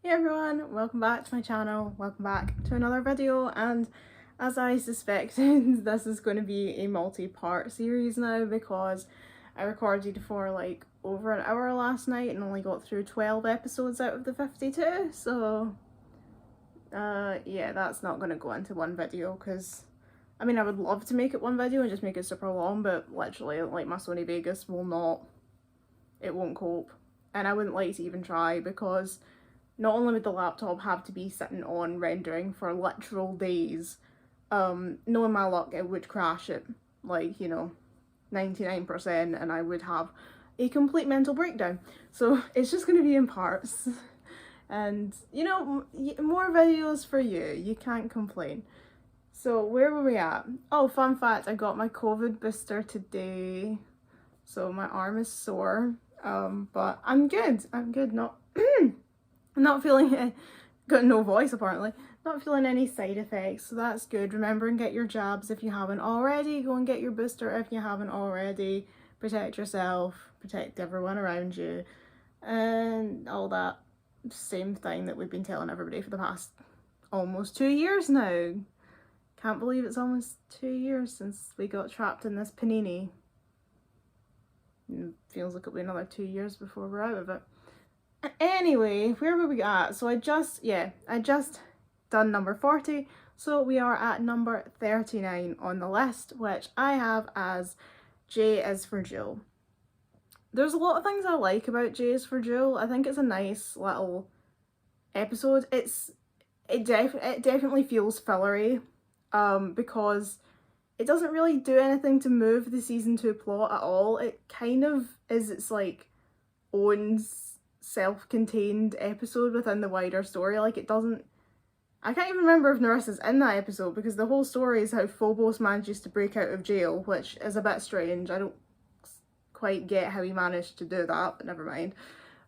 Hey everyone, welcome back to my channel, welcome back to another video, and as I suspected, this is going to be a multi-part series now because I recorded for like over an hour last night and only got through 12 episodes out of the 52, so yeah, that's not going to go into one video because I mean I would love to make it one video and just make it super long, but literally like my Sony Vegas won't cope, and I wouldn't like to even try because not only would the laptop have to be sitting on rendering for literal days, knowing my luck, it would crash at like, 99% and I would have a complete mental breakdown. So it's just going to be in parts. And, more videos for you. You can't complain. So where were we at? Oh, fun fact, I got my COVID booster today. So my arm is sore. But I'm good. Not feeling it. Got no voice apparently. Not feeling any side effects, so that's good. Remember and get your jabs if you haven't already. Go and get your booster if you haven't already. Protect yourself, protect everyone around you, and all that same thing that we've been telling everybody for the past almost 2 years now. Can't believe it's almost 2 years since we got trapped in this panini. It feels like it'll be another 2 years before we're out of it. Anyway, where were we at? So I just done number 40, so we are at number 39 on the list, which I have as J is for Jill. There's a lot of things I like about J is for Jill. I think it's a nice little episode. It definitely feels fillery, because it doesn't really do anything to move the season 2 plot at all. It kind of is its like own self-contained episode within the wider story. Like I can't even remember if Narissa's in that episode because the whole story is how Phobos manages to break out of jail, which is a bit strange. I don't quite get how he managed to do that, but never mind.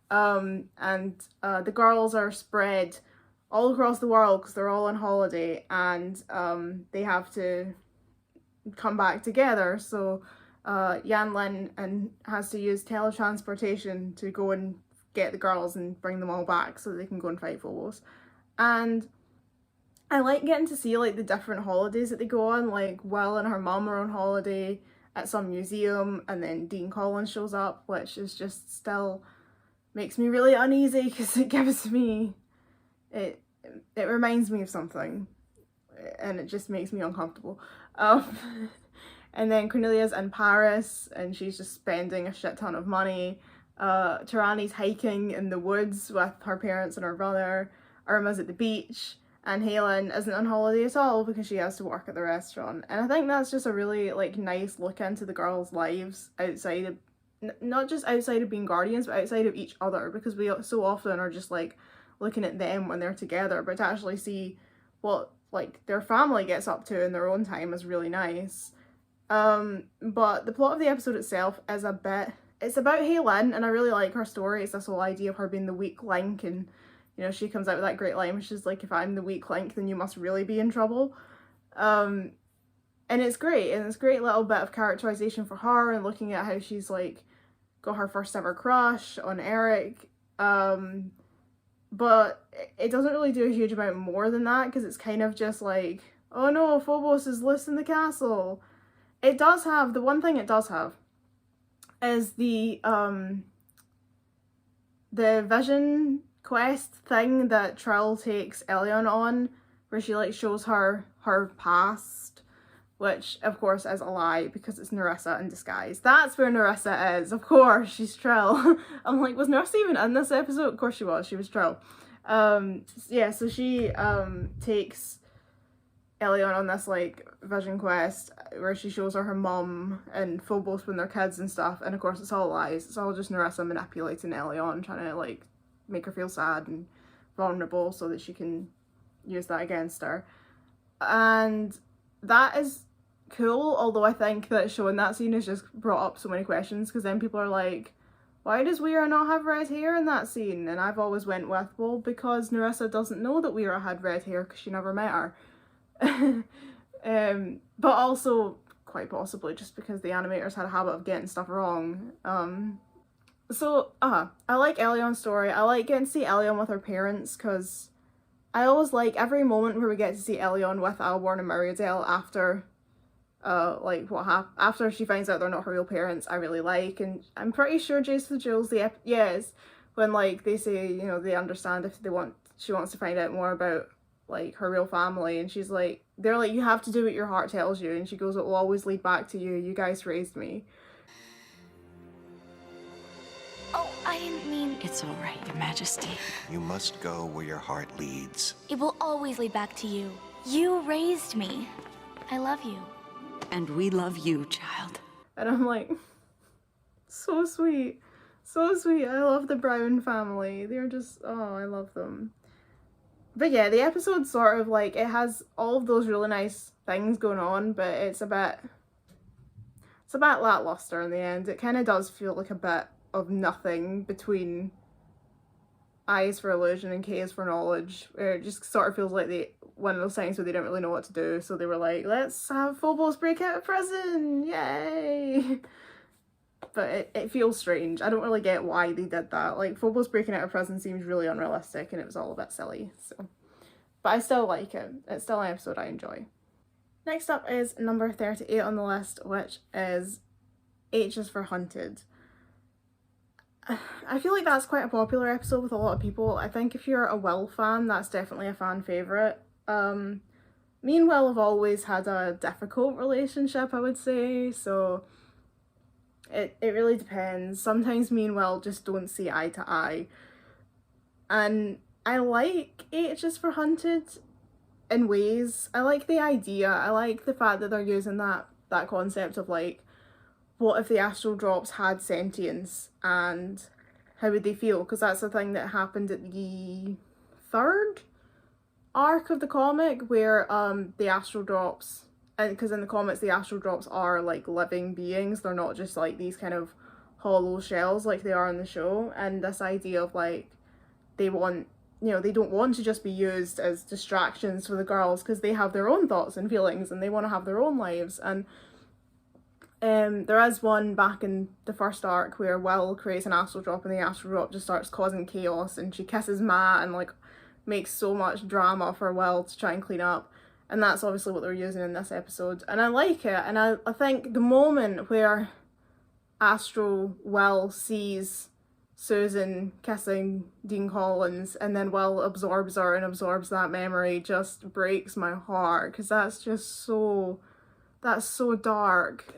The girls are spread all across the world because they're all on holiday, and they have to come back together. So Yan Lin has to use teletransportation to go and get the girls and bring them all back so they can go and fight Phobos. And I like getting to see like the different holidays that they go on. Like Will and her mum are on holiday at some museum, and then Dean Collins shows up, which is just still makes me really uneasy because it gives me it reminds me of something and it just makes me uncomfortable. And then Cornelia's in Paris and she's just spending a shit ton of money. Tarani's hiking in the woods with her parents and her brother. Irma's at the beach, and Helen isn't on holiday at all because she has to work at the restaurant. And I think that's just a really like nice look into the girls' lives outside of, not just outside of being guardians, but outside of each other, because we so often are just like looking at them when they're together, but to actually see what like their family gets up to in their own time is really nice. But the plot of the episode itself is it's about Helen, and I really like her story. It's this whole idea of her being the weak link, and she comes out with that great line which is like, if I'm the weak link then you must really be in trouble. And it's great, and it's a great little bit of characterization for her and looking at how she's like got her first ever crush on Eric. But it doesn't really do a huge amount more than that because it's kind of just like, oh no, Phobos is loose in the castle. It does have, the one thing it does have is the vision quest thing that Trill takes Elion on, where she like shows her past, which of course is a lie because it's Nerissa in disguise. That's where Nerissa is, of course, she's Trill. I'm like, was Nerissa even in this episode? Of course she was Trill. Yeah, so she takes Elion on this like vision quest where she shows her mum and Phobos when they're kids and stuff, and of course it's all lies. It's all just Nerissa manipulating Elion, trying to like make her feel sad and vulnerable so that she can use that against her. And that is cool, although I think that showing that scene has just brought up so many questions, because then people are like, why does Weira not have red hair in that scene? And I've always went with, well, because Nerissa doesn't know that Weira had red hair because she never met her. But also quite possibly just because the animators had a habit of getting stuff wrong. So, I like Elion's story. I like getting to see Elion with her parents, because I always like every moment where we get to see Elion with Alborn and Muriel after, like, after she finds out they're not her real parents, I really like. And I'm pretty sure Jace the Jules, yes, when, like, they say, you know, they understand if she wants to find out more about, like, her real family, and she's like, they're like, you have to do what your heart tells you, and she goes, it will always lead back to you. You guys raised me. Oh, I didn't mean... It's all right, Your Majesty. You must go where your heart leads. It will always lead back to you. You raised me. I love you. And we love you, child. And I'm like, so sweet. So sweet. I love the Brown family. They're just, oh, I love them. But yeah, the episode sort of like, it has all of those really nice things going on, but it's a bit lackluster in the end. It kind of does feel like a bit of nothing between I is for illusion and K is for knowledge. It just sort of feels like one of those things where they didn't really know what to do, so they were like, let's have Phobos break out of prison, yay! But it feels strange. I don't really get why they did that. Like, Phobos breaking out of prison seems really unrealistic, and it was all a bit silly, so. But I still like it. It's still an episode I enjoy. Next up is number 38 on the list, which is H is for Hunted. I feel like that's quite a popular episode with a lot of people. I think if you're a Will fan, that's definitely a fan favourite. Me and Will have always had a difficult relationship, I would say, so it really depends. Sometimes me and Will just don't see eye to eye. And I like H is for Hunted in ways. I like the idea. I like the fact that they're using that concept of, like, what if the astral drops had sentience and how would they feel? Because that's the thing that happened at the third arc of the comic, where the astral drops, and because in the comics the astral drops are like living beings, they're not just like these kind of hollow shells like they are in the show. And this idea of like they want, you know, they don't want to just be used as distractions for the girls, because they have their own thoughts and feelings and they want to have their own lives. And there is one back in the first arc where Will creates an astral drop and the astral drop just starts causing chaos, and she kisses Matt and like makes so much drama for Will to try and clean up. And that's obviously what they're using in this episode, and I like it. And I think the moment where Astral Will sees Susan kissing Dean Collins and then Will absorbs her and absorbs that memory just breaks my heart, because that's so dark.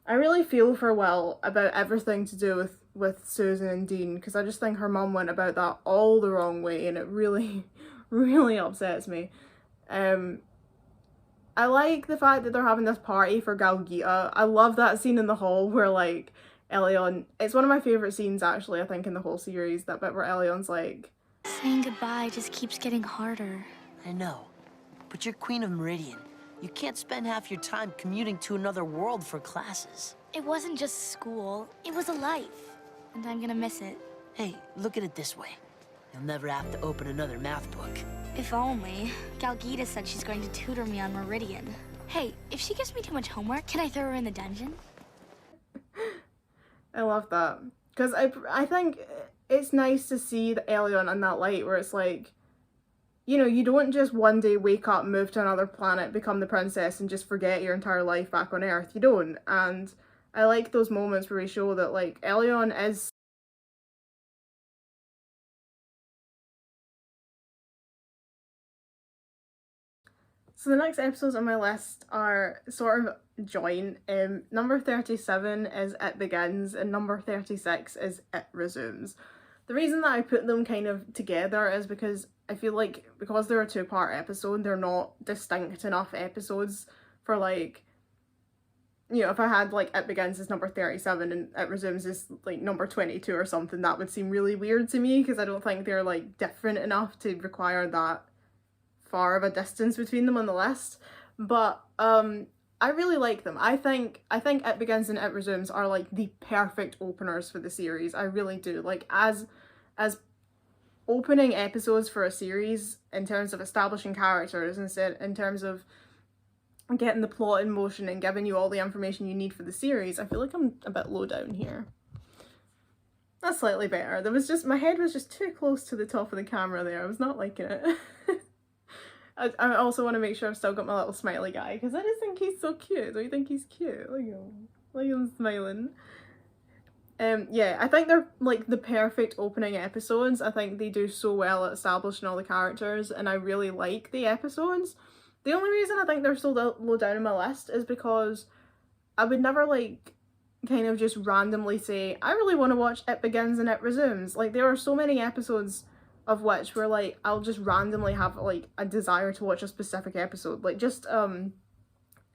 I really feel for Will about everything to do with Susan and Dean, because I just think her mum went about that all the wrong way, and it really, really upsets me. I like the fact that they're having this party for Galgita. I love that scene in the hall where, like, Elion... It's one of my favourite scenes, actually, I think, in the whole series. That bit where Elion's like... Saying goodbye just keeps getting harder. I know, but you're Queen of Meridian. You can't spend half your time commuting to another world for classes. It wasn't just school, it was a life. And I'm gonna miss it. Hey, look at it this way. You'll never have to open another math book. If only. Galgita said she's going to tutor me on Meridian. Hey, if she gives me too much homework, can I throw her in the dungeon? I love that. Because I think it's nice to see the Elion in that light where it's like, you know, you don't just one day wake up, move to another planet, become the princess, and just forget your entire life back on Earth. You don't. And I like those moments where we show that, like, Elion is... So the next episodes on my list are sort of joint. Number 37 is It Begins, and number 36 is It Resumes. The reason that I put them kind of together is because I feel like, because they're a two-part episode, they're not distinct enough episodes for, like, you know, if I had, like, It Begins as number 37 and It Resumes as, like, number 22 or something, that would seem really weird to me, because I don't think they're, like, different enough to require that far of a distance between them on the list. But I really like them. I think It Begins and It Resumes are like the perfect openers for the series. I really do. Like, as opening episodes for a series in terms of establishing characters, instead in terms of getting the plot in motion and giving you all the information you need for the series, I feel like I'm a bit low down here. That's slightly better. There was just, my head was just too close to the top of the camera there. I was not liking it. I also want to make sure I've still got my little smiley guy, because I just think he's so cute. Don't you think he's cute? Look at him smiling. Yeah, I think they're like the perfect opening episodes. I think they do so well at establishing all the characters, and I really like the episodes. The only reason I think they're so low down on my list is because I would never like kind of just randomly say, I really want to watch It Begins and It Resumes. Like, there are so many episodes of which where like I'll just randomly have like a desire to watch a specific episode. Like, just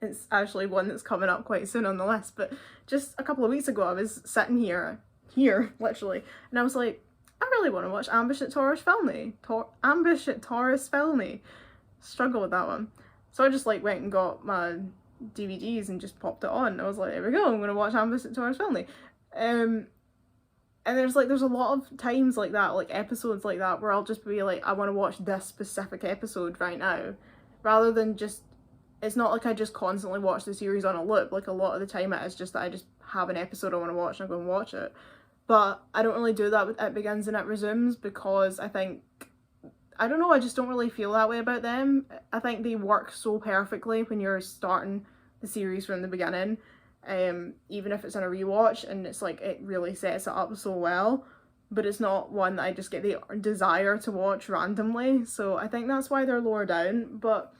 it's actually one that's coming up quite soon on the list, but just a couple of weeks ago I was sitting here literally, and I was like, I really want to watch Ambush at Taurus Filmy. Ambush at Taurus Filmy. Struggle with that one. So I just like went and got my DVDs and just popped it on. I was like, there we go, I'm gonna watch Ambush at Taurus Filmy. And there's a lot of times like that, like episodes like that, where I'll just be like, I want to watch this specific episode right now, rather than just, it's not like I just constantly watch the series on a loop. Like, a lot of the time it is just that I just have an episode I want to watch and I go and watch it. But I don't really do that with It Begins and It Resumes, because I think, I don't know, I just don't really feel that way about them. I think they work so perfectly when you're starting the series from the beginning. Even if it's in a rewatch, and it's like, it really sets it up so well, but it's not one that I just get the desire to watch randomly. So I think that's why they're lower down. But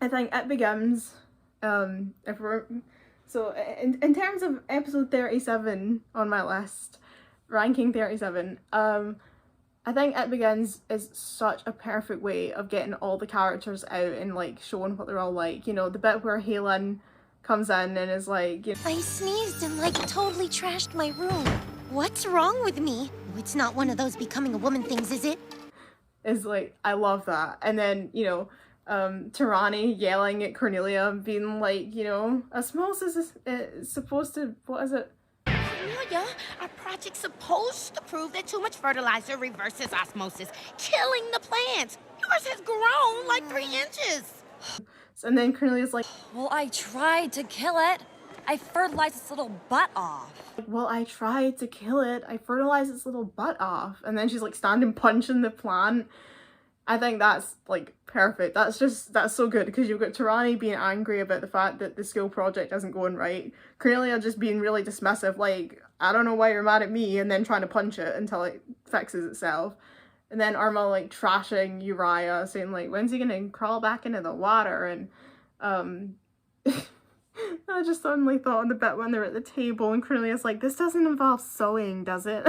I think It Begins, if we're, so in terms of episode 37 on my list, ranking 37, I think It Begins is such a perfect way of getting all the characters out and like showing what they're all like. You know, the bit where Halen comes in and is like, you know, I sneezed and like totally trashed my room. What's wrong with me? It's not one of those becoming a woman things, is it? is like, I love that. And then, you know, Tirani yelling at Cornelia, being like, you know, osmosis is supposed to, what is it? Cornelia, our project's supposed to prove that too much fertilizer reverses osmosis, killing the plants. Yours has grown like 3 inches. And then Cornelia's like, well, I tried to kill it. I fertilized its little butt off. well, I tried to kill it. I fertilized its little butt off. And then she's like standing punching the plant. I think that's like perfect. That's so good, because you've got Tirani being angry about the fact that the school project isn't going right. Cornelia just being really dismissive, like, I don't know why you're mad at me, and then trying to punch it until it fixes itself. And then Irma like trashing Uriah, saying like, when's he gonna crawl back into the water? And I just suddenly thought on the bit when they're at the table and Cornelia's like, this doesn't involve sewing, does it?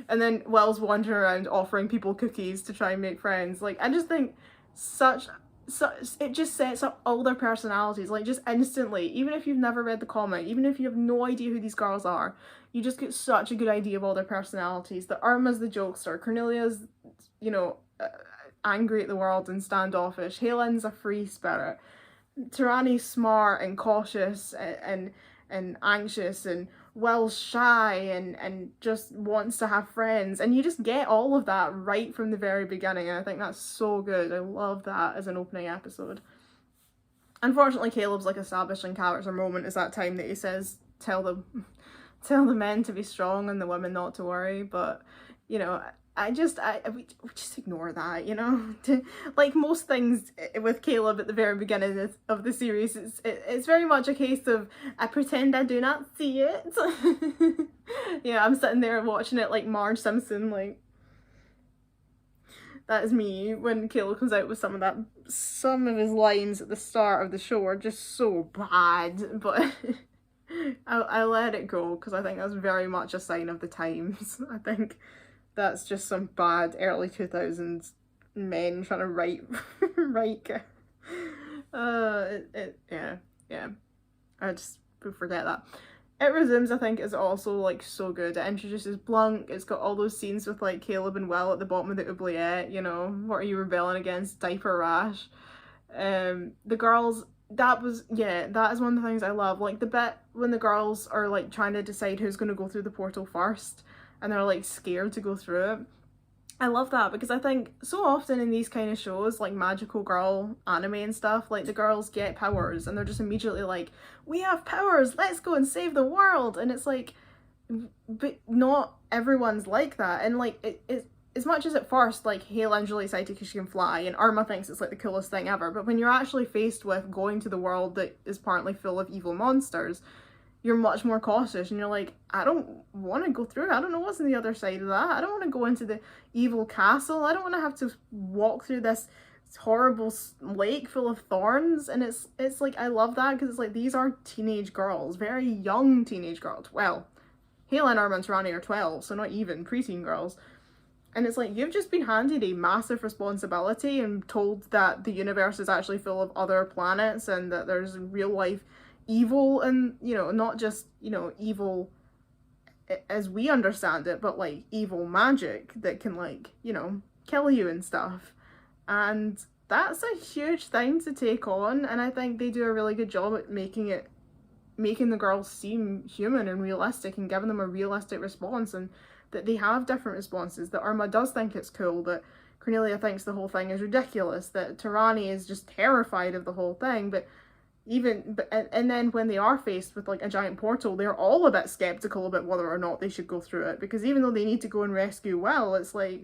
And then Will's wandering around offering people cookies to try and make friends. Like, I just think it just sets up all their personalities, like, just instantly. Even if you've never read the comic, even if you have no idea who these girls are, you just get such a good idea of all their personalities. That Irma's the jokester, Cornelia's, you know, angry at the world and standoffish, Helen's a free spirit, Tirani's smart and cautious and anxious, and Will's shy and just wants to have friends. And you just get all of that right from the very beginning, and I think that's so good. I love that as an opening episode. Unfortunately, Caleb's like establishing character moment is that time that he says, tell the men to be strong and the women not to worry. But, you know, we just ignore that, you know. Like most things with Caleb at the very beginning of the series, it's very much a case of, I pretend I do not see it. Yeah, I'm sitting there watching it like Marge Simpson, like, that is me when Caleb comes out with some of his lines at the start of the show are just so bad, but I let it go, because I think that's very much a sign of the times. I think that's just some bad early 2000s men trying to write. Yeah. I just forget that. It Resumes, I think, is also like so good. It introduces Blanc. It's got all those scenes with like Caleb and Will at the bottom of the oubliette. You know, what are you rebelling against? Diaper rash. The girls. That is one of the things I love. Like the bit when the girls are like trying to decide who's going to go through the portal first, and they're like scared to go through it. I love that, because I think so often in these kind of shows, like magical girl anime and stuff, like the girls get powers and they're just immediately like, we have powers, let's go and save the world. And it's like, but not everyone's like that. And like it as much as at first like Haylen's really excited because she can fly and Irma thinks it's like the coolest thing ever, but when you're actually faced with going to the world that is apparently full of evil monsters, you're much more cautious and you're like, I don't want to go through it. I don't know what's on the other side of that. I don't want to go into the evil castle. I don't want to have to walk through this horrible lake full of thorns. And it's like, I love that because it's like, these are teenage girls, very young teenage girls. Well, Halen, Irma, and Tarani are 12, so not even preteen girls. And it's like, you've just been handed a massive responsibility and told that the universe is actually full of other planets and that there's real life evil and, you know, not just, you know, evil as we understand it, but like evil magic that can like, you know, kill you and stuff. And that's a huge thing to take on, and I think they do a really good job at making the girls seem human and realistic and giving them a realistic response, and that they have different responses, that Irma does think it's cool, that Cornelia thinks the whole thing is ridiculous, that Tarani is just terrified of the whole thing, and then when they are faced with like a giant portal, they're all a bit skeptical about whether or not they should go through it, because even though they need to go and rescue Will, it's like,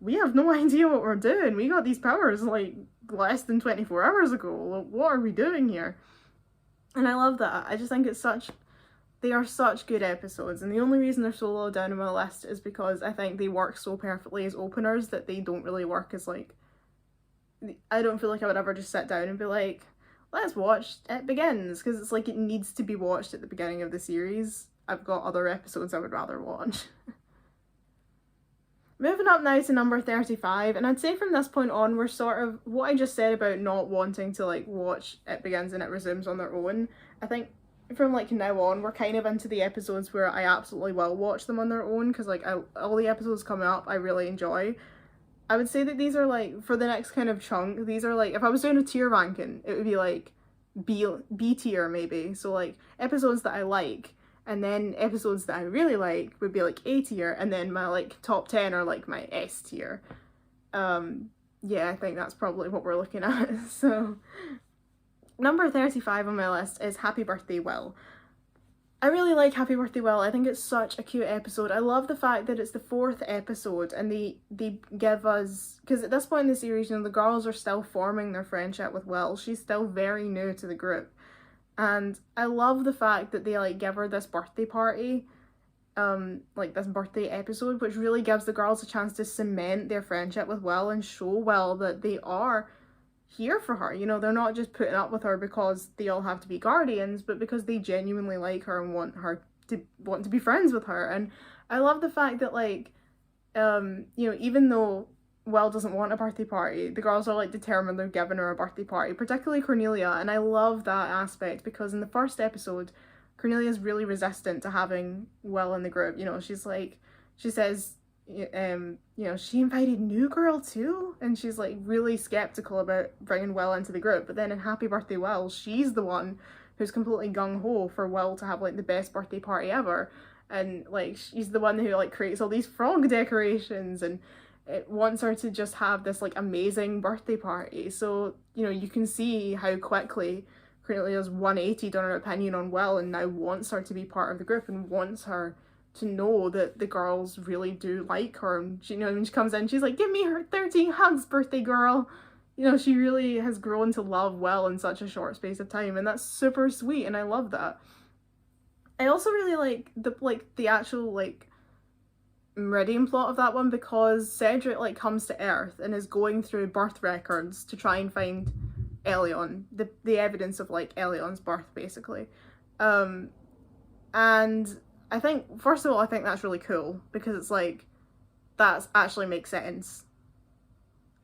we have no idea what we're doing. We got these powers like less than 24 hours ago. What are we doing here? And I love that. I just think they are such good episodes, and the only reason they're so low down on my list is because I think they work so perfectly as openers that they don't really work as like, I don't feel like I would ever just sit down and be like, let's watch It Begins, because it's like it needs to be watched at the beginning of the series. I've got other episodes I would rather watch. Moving up now to number 35, and I'd say from this point on, we're sort of, what I just said about not wanting to like watch It Begins and It Resumes on their own, I think from like now on, we're kind of into the episodes where I absolutely will watch them on their own, because like all the episodes coming up I really enjoy. I would say that these are like, for the next kind of chunk, these are like, if I was doing a tier ranking, it would be like B tier maybe, so like episodes that I like, and then episodes that I really like would be like A tier, and then my like top 10 are like my S tier. Yeah, I think that's probably what we're looking at. So number 35 on my list is Happy Birthday Will. I really like Happy Birthday Will. I think it's such a cute episode. I love the fact that it's the 4th episode and they give us, because at this point in the series, you know, the girls are still forming their friendship with Will. She's still very new to the group. And I love the fact that they like give her this birthday party, like this birthday episode, which really gives the girls a chance to cement their friendship with Will and show Will that they are here for her. You know, they're not just putting up with her because they all have to be guardians, but because they genuinely like her and want to be friends with her. And I love the fact that like, you know, even though Will doesn't want a birthday party, the girls are like determined they're giving her a birthday party, particularly Cornelia, and I love that aspect because in the first episode, Cornelia is really resistant to having Will in the group. You know, she's like, she says, you know, she invited New Girl too, and she's like really skeptical about bringing Will into the group. But then in Happy Birthday Will, she's the one who's completely gung-ho for Will to have like the best birthday party ever, and like she's the one who like creates all these frog decorations and it wants her to just have this like amazing birthday party. So, you know, you can see how quickly Cornelia's 180'd on her opinion on Will and now wants her to be part of the group and wants her to know that the girls really do like her. And she, you know, when she comes in, she's like, give me her 13 hugs, birthday girl. You know, she really has grown to love Will in such a short space of time, and that's super sweet, and I love that. I also really like the actual like Meridian plot of that one, because Cedric like comes to Earth and is going through birth records to try and find Elion, the evidence of like Elion's birth basically. And I think, first of all, I think that's really cool because it's like, that actually makes sense.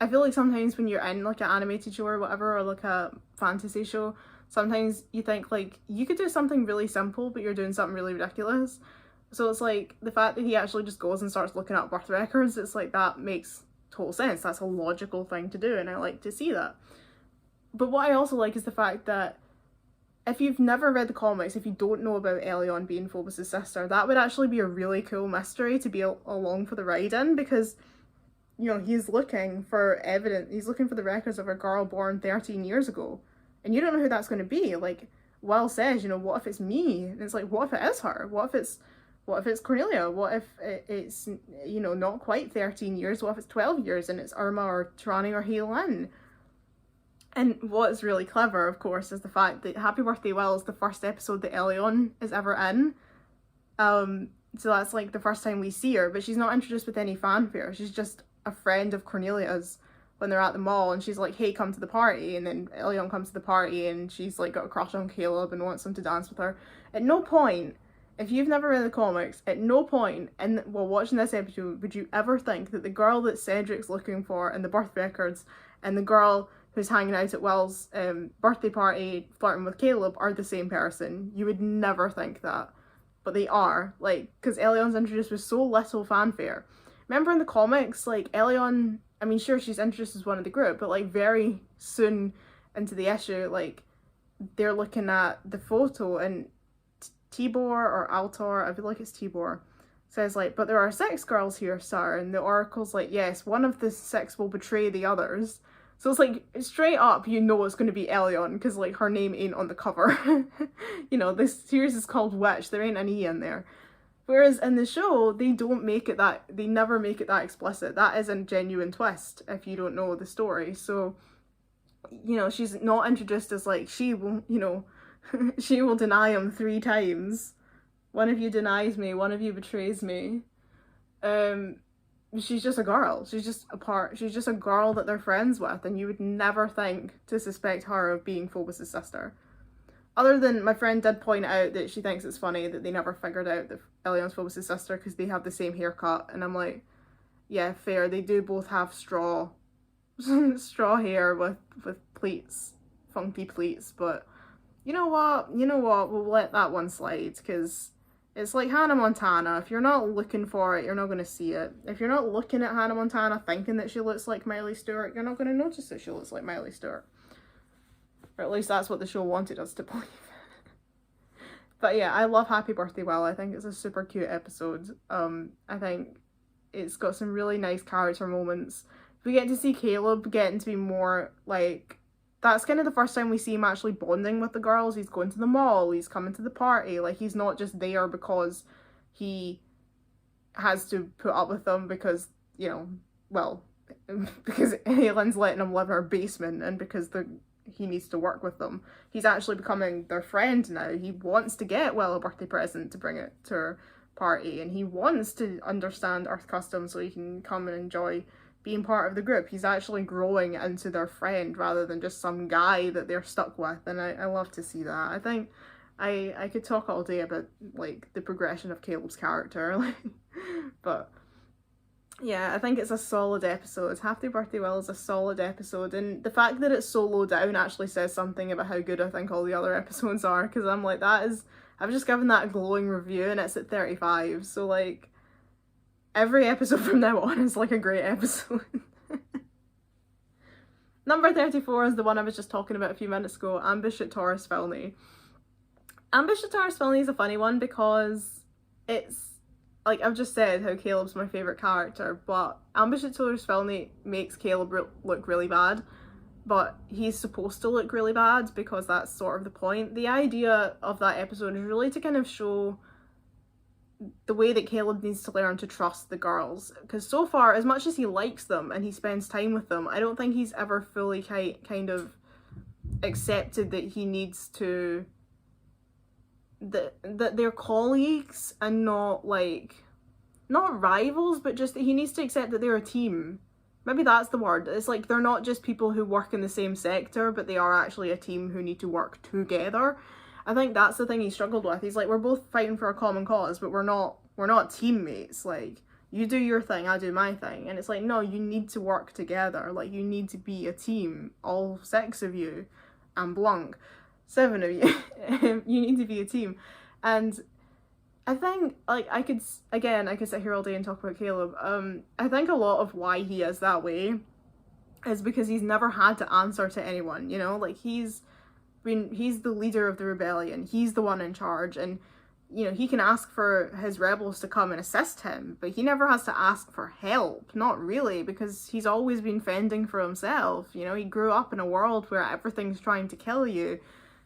I feel like sometimes when you're in like an animated show or whatever, or like a fantasy show, sometimes you think like, you could do something really simple, but you're doing something really ridiculous. So it's like, the fact that he actually just goes and starts looking at birth records, it's like, that makes total sense. That's a logical thing to do, and I like to see that. But what I also like is the fact that if you've never read the comics, if you don't know about Elion being Phobos' sister, that would actually be a really cool mystery to be along for the ride in, because, you know, he's looking for evidence, he's looking for the records of a girl born 13 years ago, and you don't know who that's going to be. Like, Will says, you know, what if it's me? And it's like, what if it is her? What if it's What if it's Cornelia? What if it's, you know, not quite 13 years? What if it's 12 years and it's Irma or Trani or Hye-Lin? And what's really clever, of course, is the fact that Happy Birthday Will is the first episode that Elion is ever in. So that's like the first time we see her, but she's not introduced with any fanfare. She's just a friend of Cornelia's when they're at the mall, and she's like, hey, come to the party, and then Elion comes to the party, and she's like got a crush on Caleb and wants him to dance with her. At no point, if you've never read the comics, at no point while watching this episode would you ever think that the girl that Cedric's looking for in the birth records and the girl who's hanging out at Will's birthday party flirting with Caleb are the same person. You would never think that. But they are, like, because Elion's introduced with so little fanfare. Remember in the comics, like, Elion, I mean, sure, she's introduced as one of the group, but, like, very soon into the issue, like, they're looking at the photo, and Tibor or Altor, I feel like it's Tibor, says, like, but there are 6 girls here, sir, and the Oracle's like, yes, one of the 6 will betray the others. So it's like, straight up, you know it's going to be Elion, because, like, her name ain't on the cover. You know, this series is called Witch, there ain't an E in there. Whereas in the show, they don't make it that, they never make it that explicit. That is a genuine twist, if you don't know the story. So, you know, she's not introduced as, like, she will, you know, she will deny him 3 times. One of you denies me, one of you betrays me. She's just a girl. She's just a girl that they're friends with, and you would never think to suspect her of being Phobos' sister. Other than my friend did point out that she thinks it's funny that they never figured out that Elion's Phobos' sister because they have the same haircut, and I'm like, yeah, fair. They do both have straw hair with pleats, funky pleats, but you know what? We'll let that one slide, because it's like Hannah Montana. If you're not looking for it, you're not going to see it. If you're not looking at Hannah Montana thinking that she looks like Miley Stewart, you're not going to notice that she looks like Miley Stewart. Or at least that's what the show wanted us to believe. But yeah, I love Happy Birthday Will. I think it's a super cute episode. I think it's got some really nice character moments. We get to see Caleb getting to be more, like, that's kind of the first time we see him actually bonding with the girls. He's going to the mall, he's coming to the party, like, he's not just there because he has to put up with them because, you know, well, because Hye-Lin's letting him live in her basement, and because he needs to work with them. He's actually becoming their friend now. He wants to get Will a birthday present to bring it to her party, and he wants to understand Earth customs so he can come and enjoy being part of the group. He's actually growing into their friend rather than just some guy that they're stuck with, and I love to see that. I think I could talk all day about, like, the progression of Caleb's character, but yeah, I think it's a solid episode. Happy Birthday Will is a solid episode, and the fact that it's so low down actually says something about how good I think all the other episodes are, because I'm like, I've just given that a glowing review and it's at 35, so, like, every episode from now on is like a great episode. Number 34 is the one I was just talking about a few minutes ago, Ambush at Taurus Filney. Ambush at Taurus Filney is a funny one because it's, like I've just said, how Caleb's my favourite character, but Ambush at Taurus Filney makes Caleb look really bad, but he's supposed to look really bad because that's sort of the point. The idea of that episode is really to kind of show the way that Caleb needs to learn to trust the girls, because so far, as much as he likes them and he spends time with them, I don't think he's ever fully kind of accepted that he needs to, that they're colleagues and not rivals, but just that he needs to accept that they're a team. Maybe that's the word. It's like they're not just people who work in the same sector, but they are actually a team who need to work together. I think that's the thing he struggled with. He's like, we're both fighting for a common cause, but we're not teammates. Like, you do your thing, I do my thing. And it's like, no, you need to work together. Like, you need to be a team. All 6 of you, and Blanc, 7 of you. You need to be a team. And I think, like, I could sit here all day and talk about Caleb. I think a lot of why he is that way is because he's never had to answer to anyone, you know? Like, he's the leader of the rebellion. He's the one in charge, and, you know, he can ask for his rebels to come and assist him, but he never has to ask for help. Not really, because he's always been fending for himself. You know, he grew up in a world where everything's trying to kill you.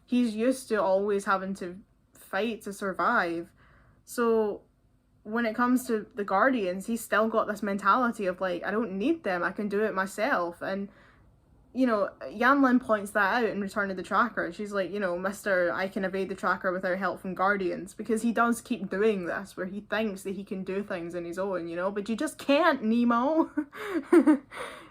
He's used to always having to fight to survive. So when it comes to the Guardians, he's still got this mentality of like, I don't need them, I can do it myself. And you know, Yanlin points that out in Return of the Tracker. She's like, you know, Mr. I can evade the Tracker without help from Guardians, because he does keep doing this, where he thinks that he can do things on his own, you know, but you just can't, Nemo.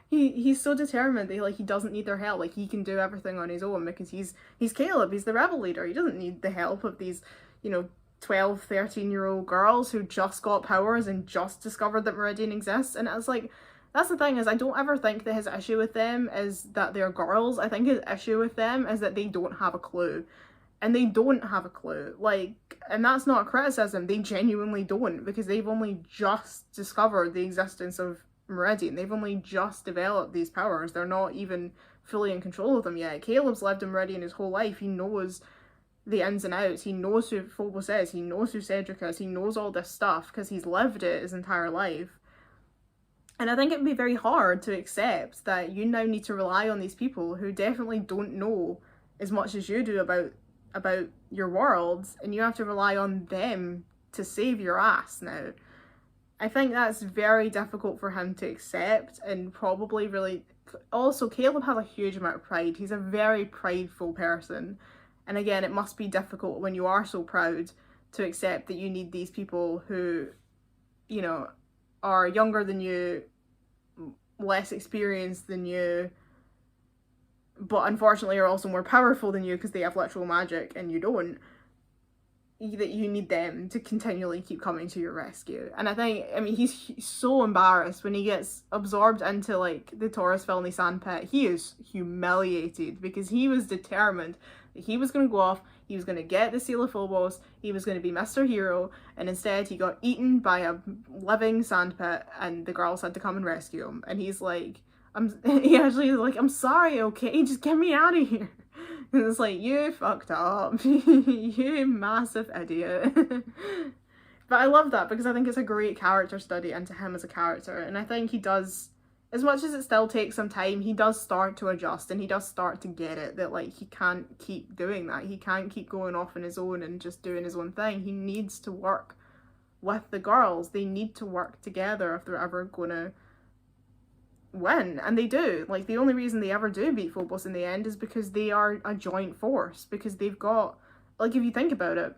He's so determined that he doesn't need their help, like he can do everything on his own, because he's Caleb, he's the rebel leader. He doesn't need the help of these, you know, 12, 13-year-old girls who just got powers and just discovered that Meridian exists. And it's like, that's the thing, is I don't ever think that his issue with them is that they're girls. I think his issue with them is that they don't have a clue. And they don't have a clue. Like, and that's not a criticism, they genuinely don't, because they've only just discovered the existence of Meridian. They've only just developed these powers. They're not even fully in control of them yet. Caleb's lived in Meridian his whole life. He knows the ins and outs. He knows who Phobos is. He knows who Cedric is. He knows all this stuff because he's lived it his entire life. And I think it would be very hard to accept that you now need to rely on these people who definitely don't know as much as you do about your world, and you have to rely on them to save your ass now. I think that's very difficult for him to accept, and probably really... Also, Caleb has a huge amount of pride. He's a very prideful person. And again, it must be difficult when you are so proud to accept that you need these people who, you know, are younger than you, less experienced than you, but unfortunately are also more powerful than you because they have literal magic and you don't, that you need them to continually keep coming to your rescue. And I mean, he's so embarrassed when he gets absorbed into, like, the Taurus Filney sandpit. He is humiliated because he was determined that he was going to go off, he was going to get the Seal of Phobos, he was going to be Mr. Hero, and instead he got eaten by a living sandpit, and the girls had to come and rescue him. And he's like, he actually is like, I'm sorry, okay, just get me out of here. And it's like, you fucked up. You massive idiot. But I love that because I think it's a great character study into him as a character. And I think he does, as much as it still takes some time, he does start to adjust and he does start to get it that, like, he can't keep doing that. He can't keep going off on his own and just doing his own thing. He needs to work with the girls. They need to work together if they're ever gonna win, and they do. Like, the only reason they ever do beat Phobos in the end is because they are a joint force, because they've got, like, if you think about it,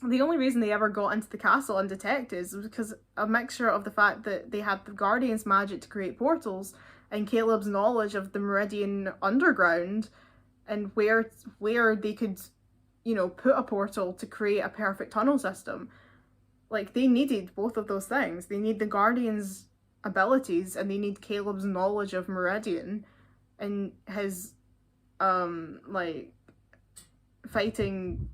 the only reason they ever got into the castle undetected is because a mixture of the fact that they had the Guardian's magic to create portals and Caleb's knowledge of the Meridian underground and where they could, you know, put a portal to create a perfect tunnel system. Like, they needed both of those things. They need the Guardian's abilities and they need Caleb's knowledge of Meridian and his like fighting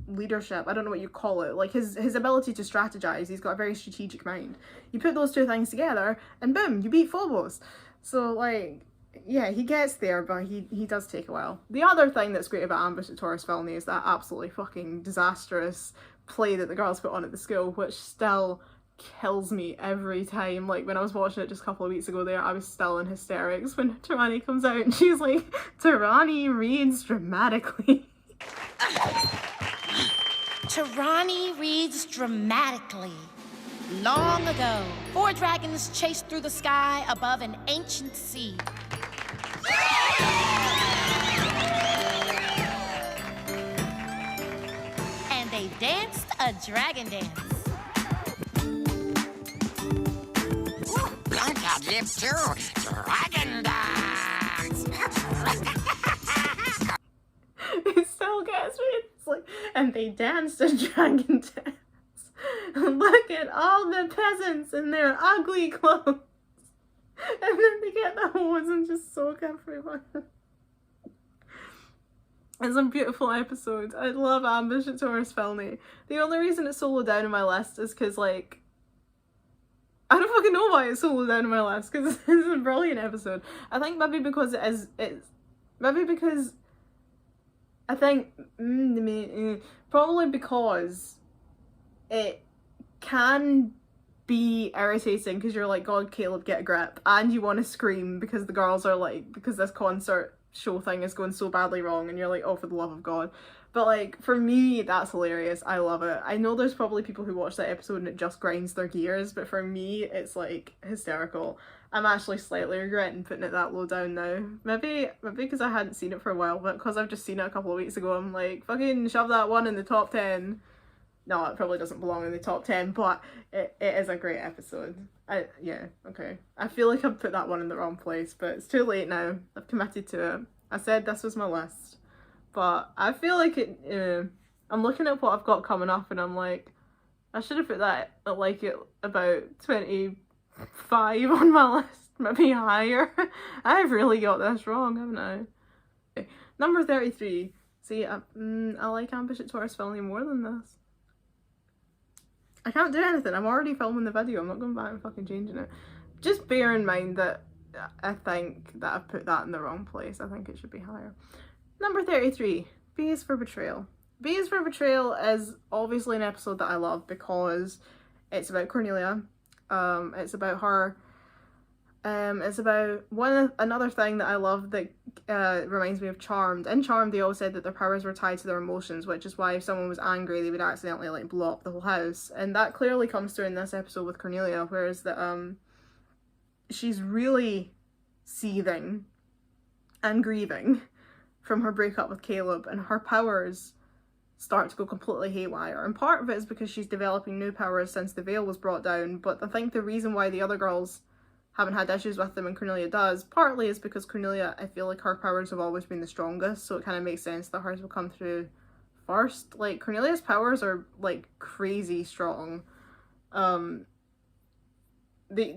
leadership, I don't know what you call it, like his ability to strategize. He's got a very strategic mind. You put those two things together and boom, you beat Phobos. So, like, yeah, he gets there, but he does take a while. The other thing that's great about Ambush at Taurus Filney is that absolutely fucking disastrous play that the girls put on at the school, which still kills me every time. Like, when I was watching it just a couple of weeks ago there, I was still in hysterics when Tarani comes out and she's like, Tarani reads dramatically. Tarani reads dramatically. Long ago, 4 dragons chased through the sky above an ancient sea. And they danced a dragon dance. Blanca live too. Dragon dance. It still gets me. It's like, and they danced a dragon dance. Look at all the peasants in their ugly clothes. And then they get the hose and just soak everyone. It's a beautiful episode. I love Ambush at Taurus Filney. The only reason it's so low down on my list is because, like, I don't fucking know why it's so low down on my list, because it's a brilliant episode. I think maybe because I think probably because it can be irritating because you're like, God, Caleb, get a grip, and you want to scream because the girls are like, because this concert show thing is going so badly wrong, and you're like, oh, for the love of God. But like, for me, that's hilarious. I love it. I know there's probably people who watch that episode and it just grinds their gears, but for me, it's like hysterical. I'm actually slightly regretting putting it that low down now. Maybe because I hadn't seen it for a while, but because I've just seen it a couple of weeks ago, I'm like, fucking shove that one in the top 10. No, it probably doesn't belong in the top 10, but it is a great episode. Yeah, okay. I feel like I've put that one in the wrong place, but it's too late now. I've committed to it. I said this was my list. But I feel like it, I'm looking at what I've got coming up and I'm like, I should have put that at like it about 25 on my list, maybe higher. I've really got this wrong, haven't I? Okay. Number 33. See, I like Ambitious Tourist filming more than this. I can't do anything. I'm already filming the video. I'm not going back and fucking changing it. Just bear in mind that I think that I've put that in the wrong place. I think it should be higher. Number 33, B is for Betrayal. B is for Betrayal is obviously an episode that I love because it's about Cornelia. It's about her. It's about another thing that I love that reminds me of Charmed. In Charmed, they always said that their powers were tied to their emotions, which is why if someone was angry, they would accidentally like blow up the whole house. And that clearly comes through in this episode with Cornelia, whereas that she's really seething and grieving from her breakup with Caleb, and her powers start to go completely haywire. And part of it is because she's developing new powers since the veil was brought down, but I think the reason why the other girls haven't had issues with them and Cornelia does, partly is because Cornelia, I feel like her powers have always been the strongest, so it kind of makes sense that hers will come through first. Like, Cornelia's powers are, like, crazy strong. They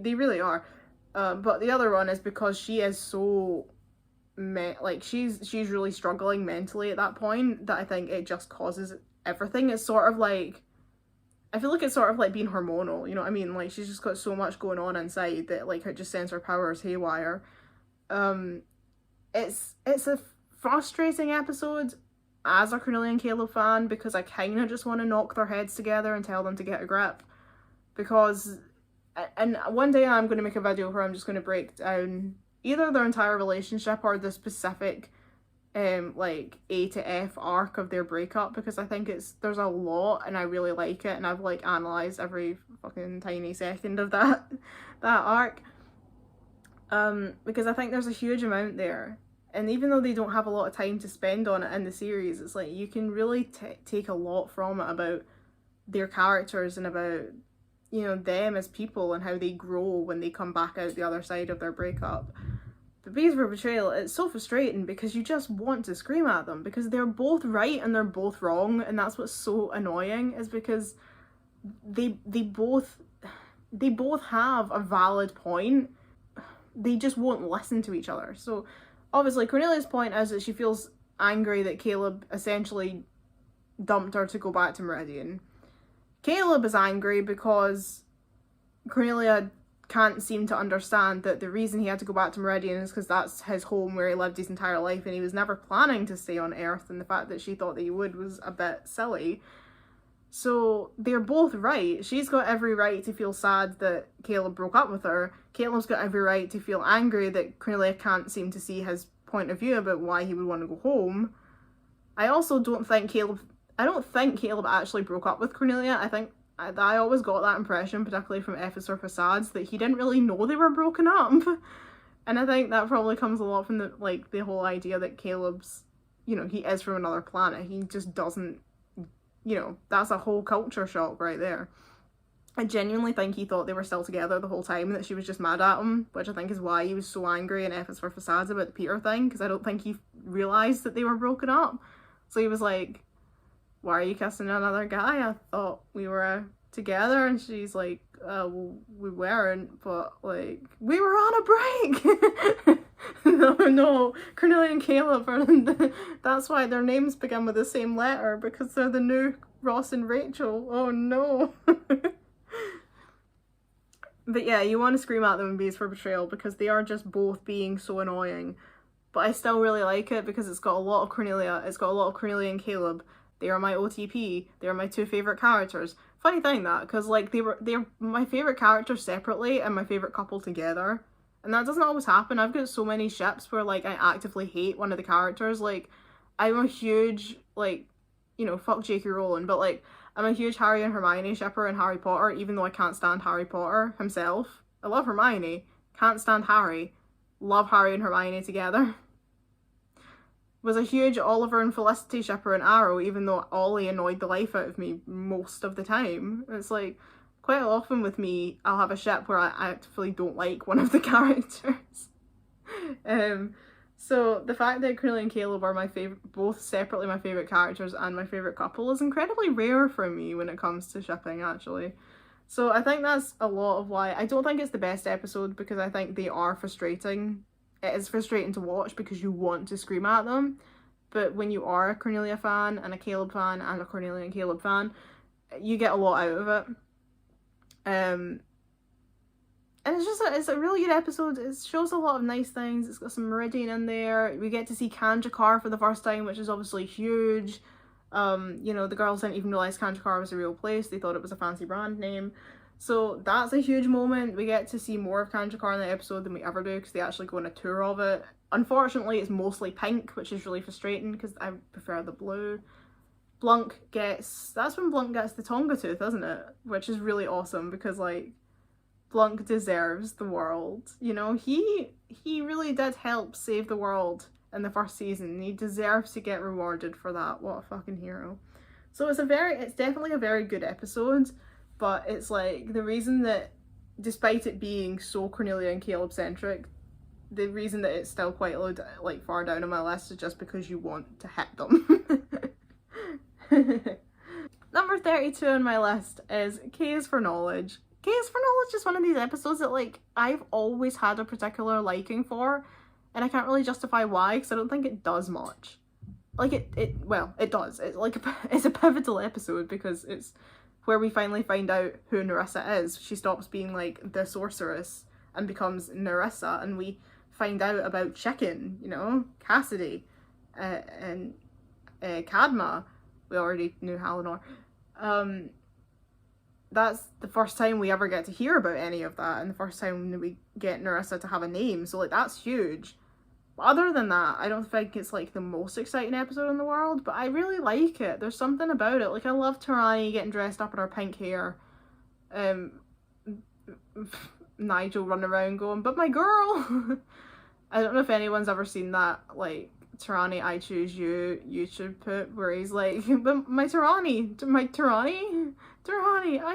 really are. But the other one is because she is so she's really struggling mentally at that point that I think it just causes everything. It's sort of like, I feel like it's sort of like being hormonal, you know what I mean? Like, she's just got so much going on inside that like it just sends her powers haywire. It's a frustrating episode as a Cornelia and Caleb fan because I kind of just want to knock their heads together and tell them to get a grip, because, and one day I'm going to make a video where I'm just going to break down either their entire relationship or the specific like A to F arc of their breakup, because I think there's a lot and I really like it, and I've like analysed every fucking tiny second of that arc, because I think there's a huge amount there, and even though they don't have a lot of time to spend on it in the series, it's like you can really take a lot from it about their characters and about, you know, them as people and how they grow when they come back out the other side of their breakup. But B's for Betrayal, it's so frustrating because you just want to scream at them because they're both right and they're both wrong, and that's what's so annoying, is because they both have a valid point. They just won't listen to each other. So obviously Cornelia's point is that she feels angry that Caleb essentially dumped her to go back to Meridian. Caleb is angry because Cornelia can't seem to understand that the reason he had to go back to Meridian is because that's his home where he lived his entire life and he was never planning to stay on Earth, and the fact that she thought that he would was a bit silly. So they're both right. She's got every right to feel sad that Caleb broke up with her. Caleb's got every right to feel angry that Cornelia can't seem to see his point of view about why he would want to go home. I don't think Caleb actually broke up with Cornelia. I always got that impression, particularly from F is for Facades, that he didn't really know they were broken up. And I think that probably comes a lot from the whole idea that Caleb's, you know, he is from another planet. He just doesn't, you know, that's a whole culture shock right there. I genuinely think he thought they were still together the whole time, that she was just mad at him, which I think is why he was so angry in F is for Facades about the Peter thing, because I don't think he realised that they were broken up. So he was like, why are you kissing another guy? I thought we were together. And she's like, well, we weren't, but like, we were on a break. no, Cornelia and Caleb are, that's why their names begin with the same letter, because they're the new Ross and Rachel. Oh no. But yeah, you want to scream at them in B's for Betrayal because they are just both being so annoying. But I still really like it because it's got a lot of Cornelia. It's got a lot of Cornelia and Caleb. They are my OTP. They are my two favourite characters. Funny thing that, because like they're my favourite characters separately and my favourite couple together. And that doesn't always happen. I've got so many ships where like I actively hate one of the characters. Like, I'm a huge like you know, fuck J.K. Rowling, but like, I'm a huge Harry and Hermione shipper in Harry Potter, even though I can't stand Harry Potter himself. I love Hermione, can't stand Harry. Love Harry and Hermione together. Was a huge Oliver and Felicity shipper in Arrow, even though Ollie annoyed the life out of me most of the time. It's like, quite often with me, I'll have a ship where I actively don't like one of the characters. So the fact that Cornelia and Caleb are my favourite, both separately my favourite characters and my favourite couple, is incredibly rare for me when it comes to shipping, actually. So I think that's a lot of why. I don't think it's the best episode because I think they are frustrating. It is frustrating to watch because you want to scream at them. But when you are a Cornelia fan and a Caleb fan and a Cornelia and Caleb fan, you get a lot out of it. And it's just it's a really good episode. It shows a lot of nice things. It's got some Meridian in there. We get to see Kanjakar for the first time, which is obviously huge. You know, the girls didn't even realise Kanjakar was a real place. They thought it was a fancy brand name. So that's a huge moment. We get to see more of Kanjakar in the episode than we ever do because they actually go on a tour of it. Unfortunately, it's mostly pink, which is really frustrating because I prefer the blue. That's when Blunt gets the Tonga tooth, isn't it? Which is really awesome because, like, Blunt deserves the world. You know, he really did help save the world in the first season. He deserves to get rewarded for that. What a fucking hero. So it's definitely a very good episode, but it's like the reason that, despite it being so Cornelia and Caleb centric, the reason that it's still quite low, like far down on my list, is just because you want to hit them. Number 32 on my list is K is for Knowledge. K is for Knowledge is one of these episodes that, like, I've always had a particular liking for, and I can't really justify why because I don't think it does much. Like, it does. It's like it's a pivotal episode because it's where we finally find out who Nerissa is. She stops being like the sorceress and becomes Nerissa, and we find out about Chicken, you know, Cassidy, and Cadma. We already knew Halinor. That's the first time we ever get to hear about any of that, and the first time we get Nerissa to have a name, so like that's huge. But other than that, I don't think it's like the most exciting episode in the world, but I really like it. There's something about it. Like, I love Tarani getting dressed up in her pink hair. Nigel running around going, "But my girl!" I don't know if anyone's ever seen that, like, Tarani, I choose you YouTube put where he's like, "But my Tarani, I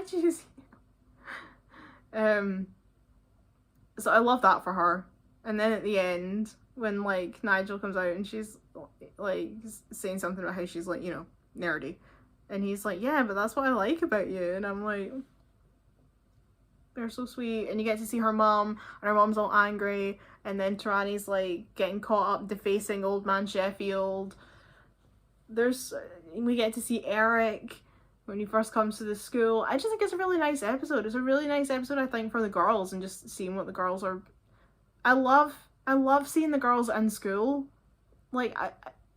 choose you." So I love that for her. And then at the end, when like Nigel comes out and she's like saying something about how she's like, you know, nerdy, and he's like, "Yeah, but that's what I like about you," and I'm like, they're so sweet. And you get to see her mom, and her mom's all angry, and then Tarani's like getting caught up defacing Old Man Sheffield. We get to see Eric when he first comes to the school. I just think it's a really nice episode. It's a really nice episode, I think, for the girls, and just seeing what the girls are. I love seeing the girls in school. Like,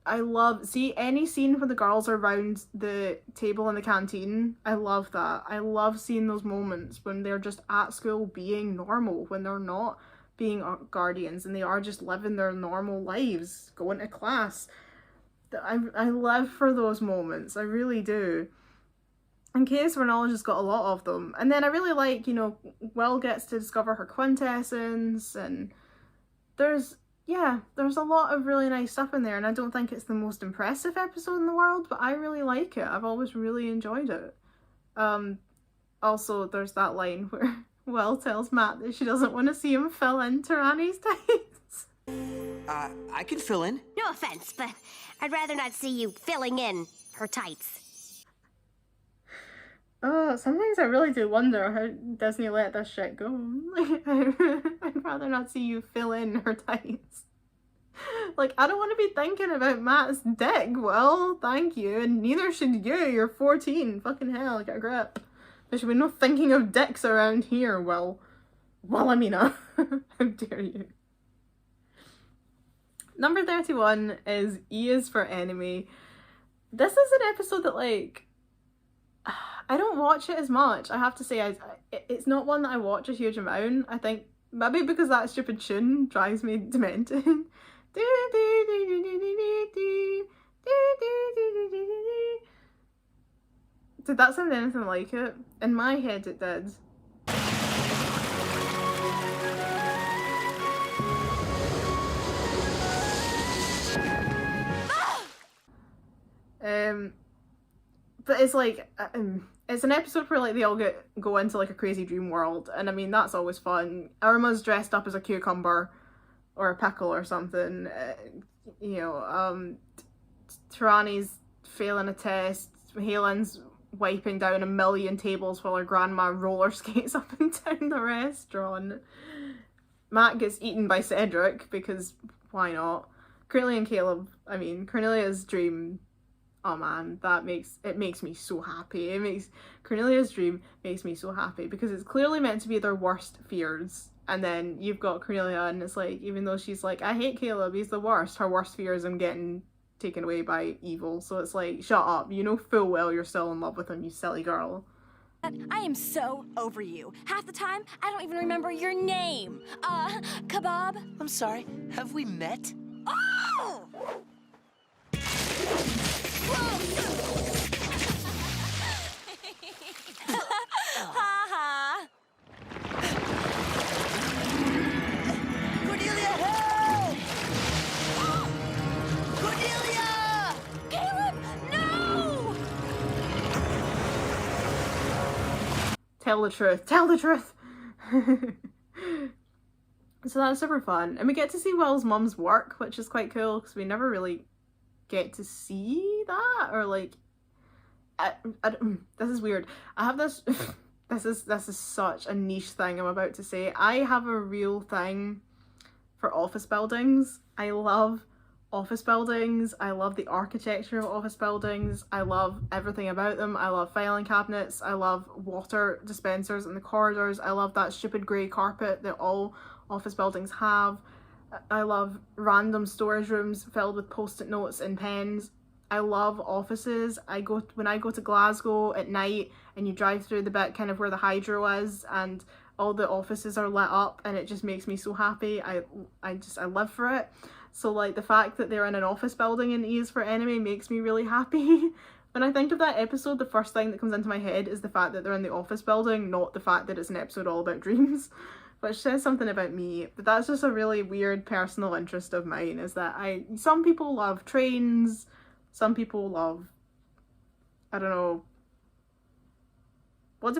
I love any scene where the girls are around the table in the canteen. I love that. I love seeing those moments when they're just at school being normal, when they're not being guardians and they are just living their normal lives, going to class. I live for those moments. I really do. And K is for Knowledge has got a lot of them. And then I really like, you know, Will gets to discover her quintessence, and there's a lot of really nice stuff in there, and I don't think it's the most impressive episode in the world, but I really like it. I've always really enjoyed it. Also, there's that line where Will tells Matt that she doesn't want to see him fill in Tarani's tights. I can fill in. No offense, but I'd rather not see you filling in her tights. Sometimes I really do wonder how Disney let this shit go. Like, I'd rather not see you fill in her tights. Like, I don't want to be thinking about Matt's dick. Well, thank you, and neither should you. You're 14. Fucking hell, get a grip. There should be no thinking of dicks around here, Will. Wilhelmina. How dare you. Number 31 is E is for Enemy. This is an episode that, like, I don't watch it as much. I have to say, it's not one that I watch a huge amount. I think maybe because that stupid tune drives me demented. Did that sound anything like it? In my head it did. But it's like, it's an episode where like they all go into like a crazy dream world, and I mean that's always fun. Irma's dressed up as a cucumber or a pickle or something. You know, Tirani's failing a test. Helen's wiping down 1,000,000 tables while her grandma roller skates up and down the restaurant. Matt gets eaten by Cedric because why not? Cornelia and Caleb. I mean, Cornelia's dream. Oh man, it makes me so happy. Cornelia's dream makes me so happy because it's clearly meant to be their worst fears. And then you've got Cornelia, and it's like, even though she's like, I hate Caleb, he's the worst, her worst fear is him getting taken away by evil. So it's like, shut up, you know full well you're still in love with him, you silly girl. I am so over you. Half the time, I don't even remember your name. Kebab? I'm sorry, have we met? Oh! Ha-ha. Cornelia, help! Cornelia! Caleb, no! Tell the truth, tell the truth! So that's super fun. And we get to see Will's mum's work, which is quite cool, because we never really get to see that, or like, this is weird. I have this, this is such a niche thing I'm about to say. I have a real thing for office buildings. I love office buildings. I love the architecture of office buildings. I love everything about them. I love filing cabinets. I love water dispensers in the corridors. I love that stupid grey carpet that all office buildings have. I love random storage rooms filled with post-it notes and pens. I love offices. When I go to Glasgow at night and you drive through the bit kind of where the hydro is and all the offices are lit up, and it just makes me so happy. I live for it. So like the fact that they're in an office building in E is for Enemy makes me really happy. When I think of that episode, the first thing that comes into my head is the fact that they're in the office building, not the fact that it's an episode all about dreams. Which says something about me, but that's just a really weird personal interest of mine, is that some people love trains, some people love, I don't know, what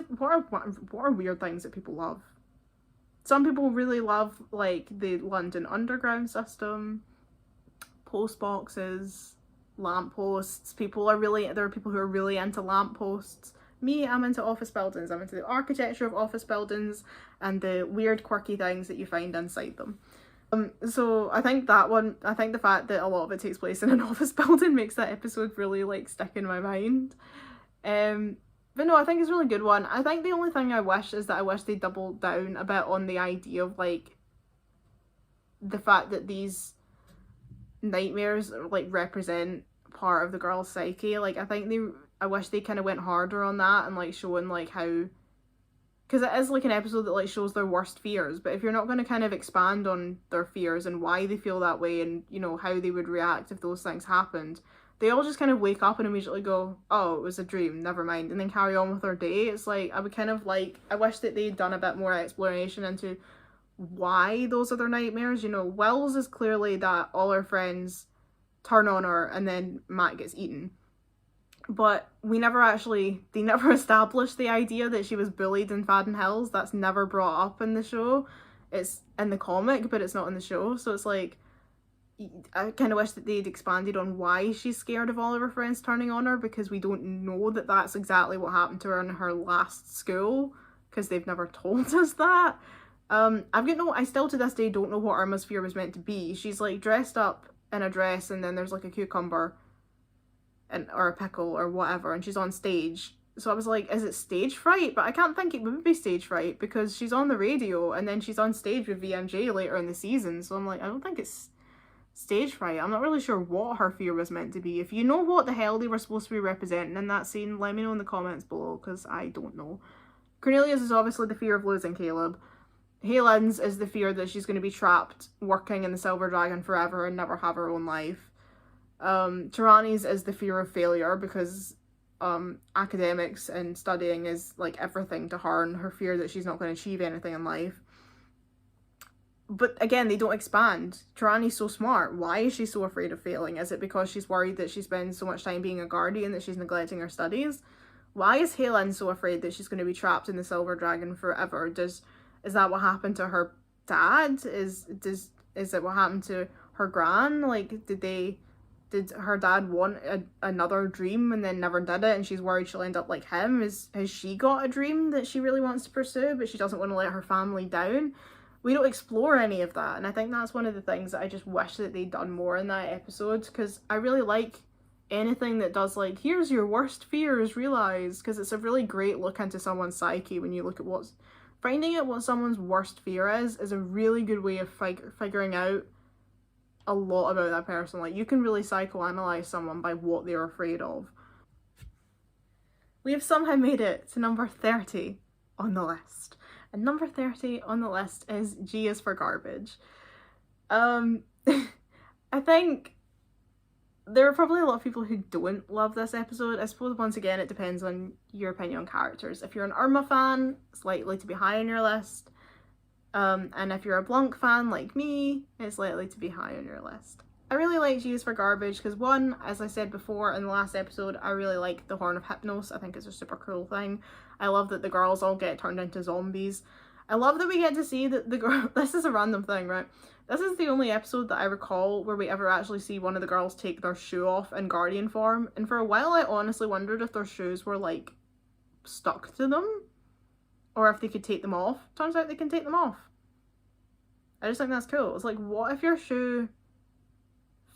are weird things that people love? Some people really love like the London Underground system, post boxes, lampposts. There are people who are really into lampposts. Me, I'm into office buildings. I'm into the architecture of office buildings and the weird quirky things that you find inside them. So I think the fact that a lot of it takes place in an office building makes that episode really like stick in my mind. But no, I think it's a really good one. I think the only thing I wish is that I wish they doubled down a bit on the idea of like the fact that these nightmares like represent part of the girl's psyche. Like I wish they kind of went harder on that and like showing like how, because it is like an episode that like shows their worst fears, but if you're not going to kind of expand on their fears and why they feel that way and you know how they would react if those things happened, they all just kind of wake up and immediately go, oh, it was a dream, never mind, and then carry on with their day. It's like I wish that they'd done a bit more exploration into why those are their nightmares. You know, Will's is clearly that all her friends turn on her and then Matt gets eaten. But they never established the idea that she was bullied in Fadden Hills. That's never brought up in the show. It's in the comic, but it's not in the show. So it's like, I kind of wish that they'd expanded on why she's scared of all of her friends turning on her, because we don't know that that's exactly what happened to her in her last school, because they've never told us that. I still to this day don't know what Irma's fear was meant to be. She's like dressed up in a dress and then there's like a cucumber or a pickle or whatever, and she's on stage. So I was like, is it stage fright? But I can't think it would be stage fright because she's on the radio and then she's on stage with VMJ later in the season. So I'm like, I don't think it's stage fright. I'm not really sure what her fear was meant to be. If you know what the hell they were supposed to be representing in that scene, let me know in the comments below, because I don't know. Cornelia's is obviously the fear of losing Caleb. Helen's is the fear that she's going to be trapped working in the Silver Dragon forever and never have her own life. Tirani's is the fear of failure, because academics and studying is like everything to her, and her fear that she's not going to achieve anything in life. But again, they don't expand. Tarani's so smart. Why is she so afraid of failing? Is it because she's worried that she spends so much time being a guardian that she's neglecting her studies? Why is Helen so afraid that she's going to be trapped in the Silver Dragon forever? Is that what happened to her dad? Is it what happened to her gran? Like, did her dad want another dream and then never did it, and she's worried she'll end up like him? Has she got a dream that she really wants to pursue, but she doesn't want to let her family down? We don't explore any of that, and I think that's one of the things that I just wish that they'd done more in that episode, because I really like anything that does like, here's your worst fears, realize, because it's a really great look into someone's psyche when you look at finding out what someone's worst fear is a really good way of figuring out a lot about that person. Like, you can really psychoanalyze someone by what they're afraid of. We have somehow made it to number 30 on the list. And number 30 on the list is G is for Garbage. I think there are probably a lot of people who don't love this episode. I suppose, once again, it depends on your opinion on characters. If you're an Irma fan, it's likely to be high on your list. And if you're a Blanc fan like me, it's likely to be high on your list. I really like G is for Garbage because, one, as I said before in the last episode, I really like the Horn of Hypnos. I think it's a super cool thing. I love that the girls all get turned into zombies. I love that we get to see that the girl... This is a random thing, right? This is the only episode that I recall where we ever actually see one of the girls take their shoe off in Guardian form. And for a while I honestly wondered if their shoes were, like, stuck to them. Or if they could take them off. Turns out they can take them off. I just think that's cool. It's like, what if your shoe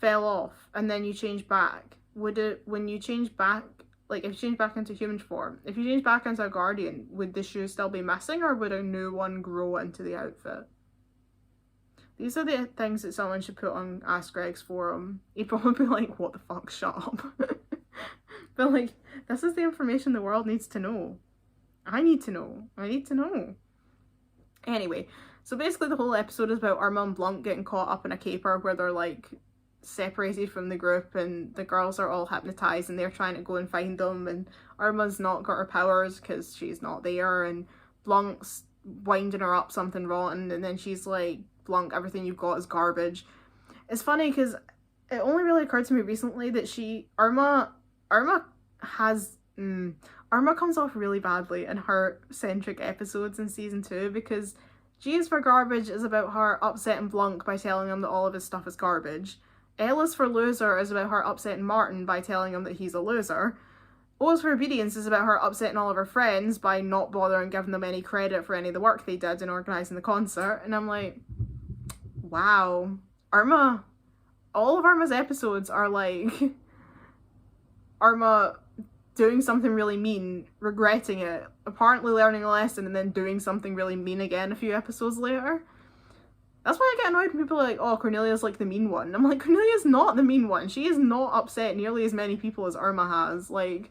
fell off and then you change back? Would it, when you change back, like if you change back into human form, if you change back into a guardian, would the shoe still be missing, or would a new one grow into the outfit? These are the things that someone should put on Ask Greg's forum. He'd probably be like, what the fuck, shut up. But like, this is the information the world needs to know. I need to know. I need to know. Anyway, so basically the whole episode is about Irma and Blanc getting caught up in a caper where they're like separated from the group, and the girls are all hypnotized and they're trying to go and find them, and Irma's not got her powers because she's not there, and Blanc's winding her up something rotten, and then she's like, Blanc, everything you've got is garbage. It's funny because it only really occurred to me recently that Irma comes off really badly in her centric episodes in season 2, because G is for Garbage is about her upsetting Blanc by telling him that all of his stuff is garbage. L is for Loser is about her upsetting Martin by telling him that he's a loser. O is for Obedience is about her upsetting all of her friends by not bothering giving them any credit for any of the work they did in organising the concert. And I'm like, wow. Irma, all of Irma's episodes are like Irma doing something really mean, regretting it, apparently learning a lesson, and then doing something really mean again a few episodes later. That's why I get annoyed when people are like, oh, Cornelia's like the mean one. I'm like, Cornelia's not the mean one. She is not upset nearly as many people as Irma has. Like,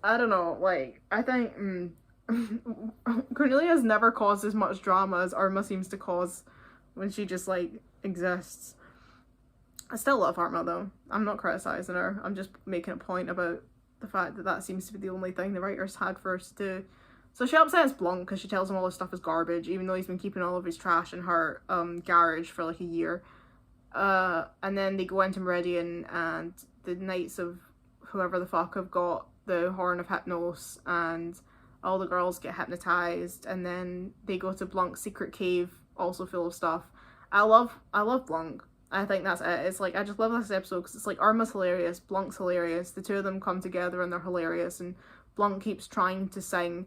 I don't know, like, I think Cornelia's never caused as much drama as Irma seems to cause when she just, like, exists. I still love Irma, though. I'm not criticising her. I'm just making a point about the fact that that seems to be the only thing the writers had for us to do. So she upsets Blanc because she tells him all his stuff is garbage, even though he's been keeping all of his trash in her garage for like a year. And then they go into Meridian, and the Knights of whoever the fuck have got the Horn of Hypnos, and all the girls get hypnotized, and then they go to Blanc's secret cave, also full of stuff. I love Blanc. I think that's it. It's like, I just love this episode because it's like Irma's hilarious, Blanc's hilarious, the two of them come together and they're hilarious, and Blanc keeps trying to sing.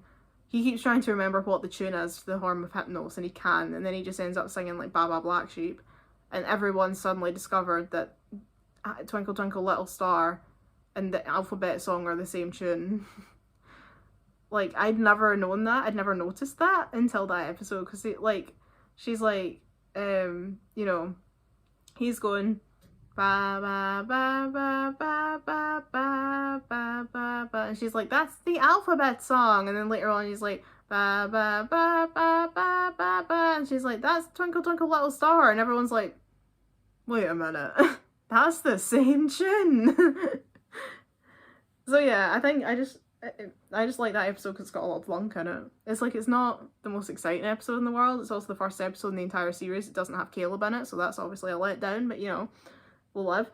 He keeps trying to remember what the tune is for the Horn of Hypnos, and he can, and then he just ends up singing like Baba Black Sheep, and everyone suddenly discovered that Twinkle Twinkle Little Star and the Alphabet Song are the same tune. Like, I'd never known that, I'd never noticed that until that episode, because she's like, you know, he's going ba ba ba ba ba ba ba ba ba ba, and she's like, that's the alphabet song, and then later on he's like ba ba ba ba ba ba ba, and she's like, that's Twinkle Twinkle Little Star, and everyone's like, wait a minute, that's the same tune. So yeah, I think I just like that episode because it's got a lot of Blanc in it. It's like, it's not the most exciting episode in the world. It's also the first episode in the entire series. It doesn't have Caleb in it, so that's obviously a letdown. But you know, we'll live.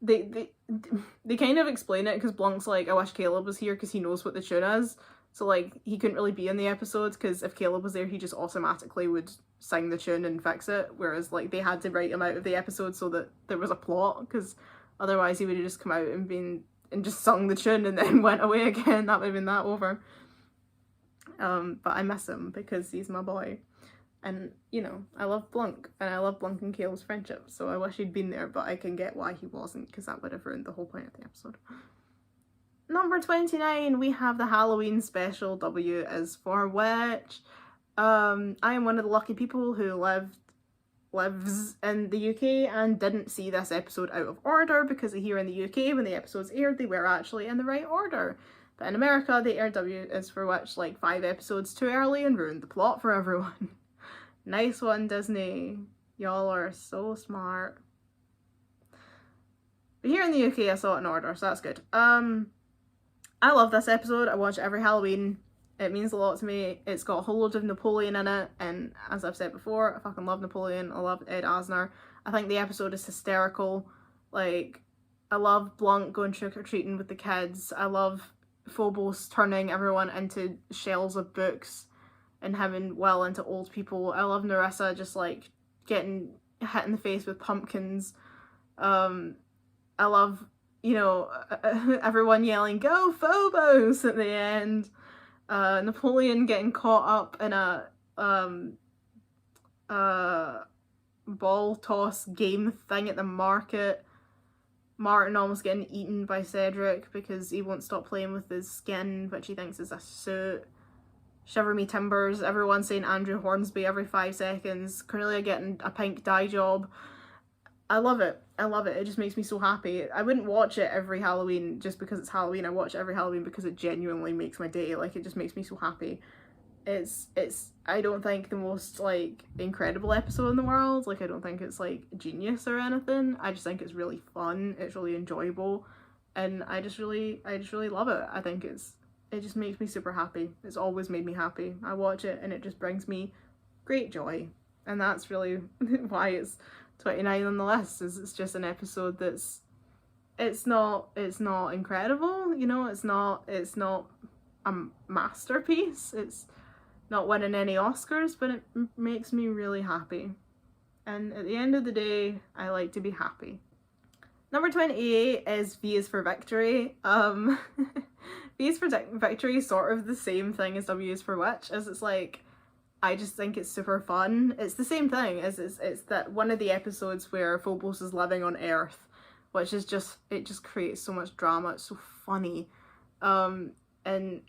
They kind of explain it because Blanc's like, I wish Caleb was here because he knows what the tune is. So like, he couldn't really be in the episodes because if Caleb was there, he just automatically would sing the tune and fix it. Whereas like, they had to write him out of the episode so that there was a plot, because otherwise he would have just come out and just sung the tune and then went away again. That would have been that over. But I miss him because he's my boy. And, you know, I love Blanc, and I love Blanc and Caleb's friendship, so I wish he'd been there, but I can get why he wasn't, because that would have ruined the whole point of the episode. Number 29, we have the Halloween special, W is for Witch. I am one of the lucky people who lives in the UK and didn't see this episode out of order, because here in the UK, when the episodes aired, they were actually in the right order. But in America, they aired W is for Witch like 5 episodes too early and ruined the plot for everyone. Nice one, Disney. Y'all are so smart. But here in the UK, I saw it in order, so that's good. I love this episode. I watch it every Halloween. It means a lot to me. It's got a whole load of Napoleon in it, and as I've said before, I fucking love Napoleon. I love Ed Asner. I think the episode is hysterical. Like, I love Blanc going trick-or-treating with the kids. I love Phobos turning everyone into shells of books and having well into old people. I love Nerissa just like getting hit in the face with pumpkins. I love, you know, everyone yelling, "Go Phobos!" at the end. Napoleon getting caught up in a ball toss game thing at the market. Martin almost getting eaten by Cedric because he won't stop playing with his skin, which he thinks is a suit. Shiver me timbers, everyone saying Andrew Hornsby every 5 seconds, Cornelia getting a pink dye job. I love it. I love it. It just makes me so happy. I wouldn't watch it every Halloween just because it's Halloween. I watch it every Halloween because it genuinely makes my day. Like, it just makes me so happy. It's I don't think the most like incredible episode in the world. Like, I don't think it's like genius or anything. I just think it's really fun. It's really enjoyable, and I just really love it. I think it just makes me super happy. It's always made me happy. I watch it and it just brings me great joy. And that's really why it's 29 on the list, is it's just an episode that's, it's not incredible, you know, it's not a masterpiece, it's not winning any Oscars, but it makes me really happy. And at the end of the day, I like to be happy. Number 28 is V is for Victory. V is for Victory is sort of the same thing as W is for Witch, as it's like, I just think it's super fun. It's the same thing as it's that one of the episodes where Phobos is living on Earth, which is just, it just creates so much drama. It's so funny. And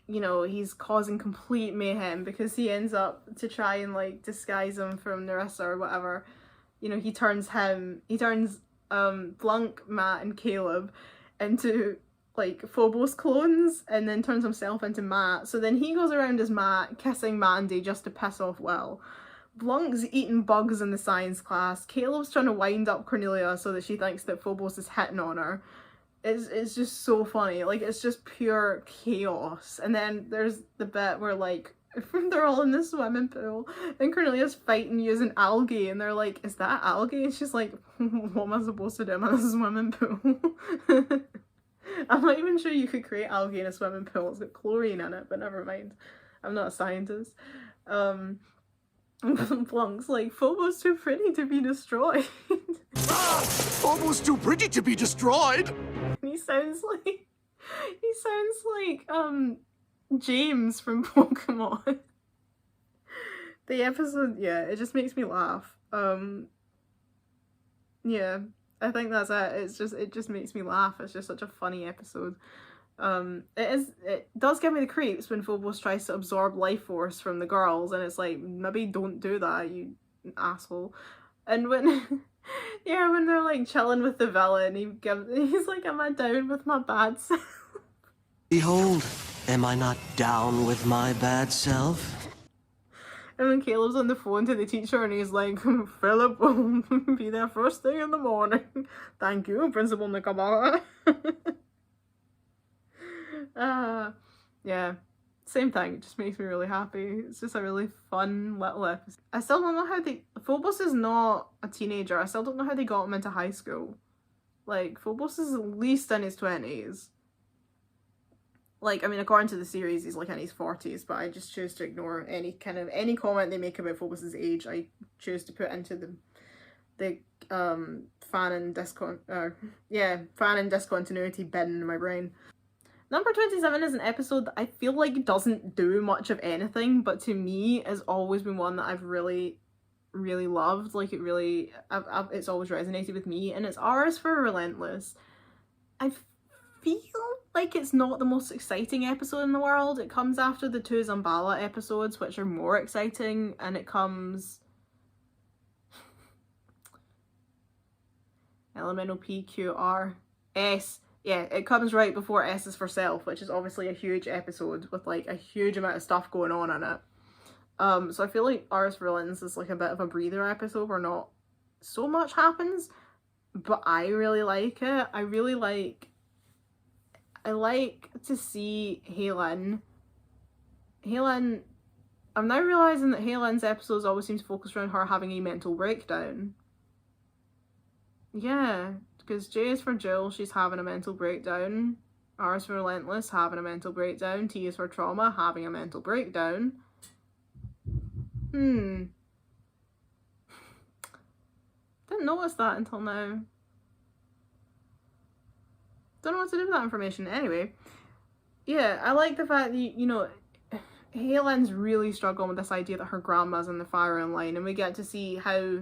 you know, he's causing complete mayhem because he ends up to try and like disguise him from Nerissa or whatever. You know, he turns Blanc, Matt and Caleb into like Phobos clones, and then turns himself into Matt. So then he goes around as Matt, kissing Mandy just to piss off Will. Blanc's eating bugs in the science class. Caleb's trying to wind up Cornelia so that she thinks that Phobos is hitting on her. It's just so funny. Like, it's just pure chaos. And then there's the bit where like they're all in the swimming pool and Cornelia's fighting using algae, and they're like, "Is that algae?" And she's like, "What am I supposed to do in a swimming pool?" I'm not even sure you could create algae in a swimming pool. It's got chlorine in it, but never mind. I'm not a scientist. Blanc's like, "Phobos too pretty to be destroyed." Phobos too pretty to be destroyed. And he sounds like James from Pokemon. The episode, yeah, it just makes me laugh. Yeah, I think that's it. It just makes me laugh. It's just such a funny episode. It does give me the creeps when Phobos tries to absorb life force from the girls, and it's like, maybe don't do that, you asshole. And when yeah, when they're like chilling with the villain, he's like, "Am I down with my bad self?" Behold, am I not down with my bad self? And when Caleb's on the phone to the teacher and he's like, "Philip will be there first thing in the morning. Thank you, Principal Nakamura." Yeah, same thing. It just makes me really happy. It's just a really fun little episode. I still don't know how Phobos is not a teenager. I still don't know how they got him into high school. Like, Phobos is at least in his 20s. Like, I mean, according to the series, he's like in his 40s, but I just choose to ignore any comment they make about Phobos' age. I choose to put into the fan and discontinuity bin in my brain. Number 27 is an episode that I feel like doesn't do much of anything, but to me has always been one that I've really, really loved. Like, it's always resonated with me, and it's R's for Relentless. I feel like it's not the most exciting episode in the world. It comes after the two Zambala episodes, which are more exciting, and it comes... Elemental P, Q, R, S. Yeah, it comes right before S is for Self, which is obviously a huge episode with like a huge amount of stuff going on in it. So I feel like R is for Relentless is like a bit of a breather episode where not so much happens, but I really like it. I like to see Haylin. I'm now realising that Haylin's episodes always seem to focus around her having a mental breakdown. Yeah, because J is for Jill, she's having a mental breakdown. R is for Relentless, having a mental breakdown. T is for Trauma, having a mental breakdown. Didn't notice that until now. Don't know what to do with that information. Anyway, yeah, I like the fact that, you know, Haylin's really struggling with this idea that her grandma's in the firing line, and we get to see how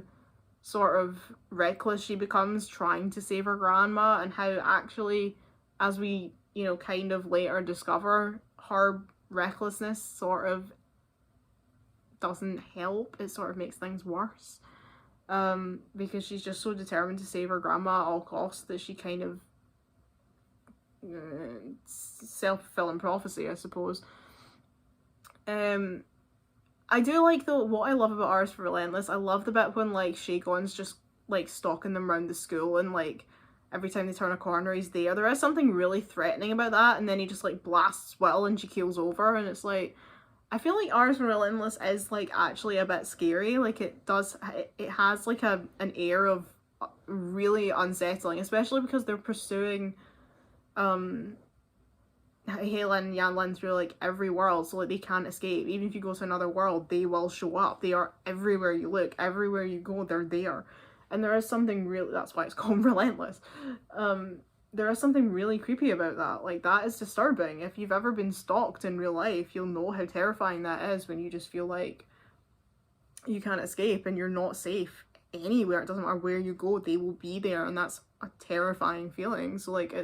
sort of reckless she becomes trying to save her grandma, and how actually, as we, you know, kind of later discover, her recklessness sort of doesn't help. It sort of makes things worse. Because she's just so determined to save her grandma at all costs that she kind of self-fulfilling prophecy, I suppose. I do like, though, what I love about R's for Relentless, I love the bit when, like, Shagon's just, like, stalking them around the school, and, like, every time they turn a corner, he's there. There is something really threatening about that, and then he just, like, blasts Will, and she keels over, and it's, like, I feel like R's for Relentless is, like, actually a bit scary. Like, it has, like, an air of really unsettling, especially because they're pursuing, Haylin and Yanlin through, like, every world, so, like, they can't escape. Even if you go to another world, they will show up. They are everywhere you look, everywhere you go, they're there. And there is something really, that's why it's called Relentless. There is something really creepy about that. Like, that is disturbing. If you've ever been stalked in real life, you'll know how terrifying that is, when you just feel like you can't escape and you're not safe anywhere. It doesn't matter where you go, they will be there, and that's a terrifying feeling. So, like,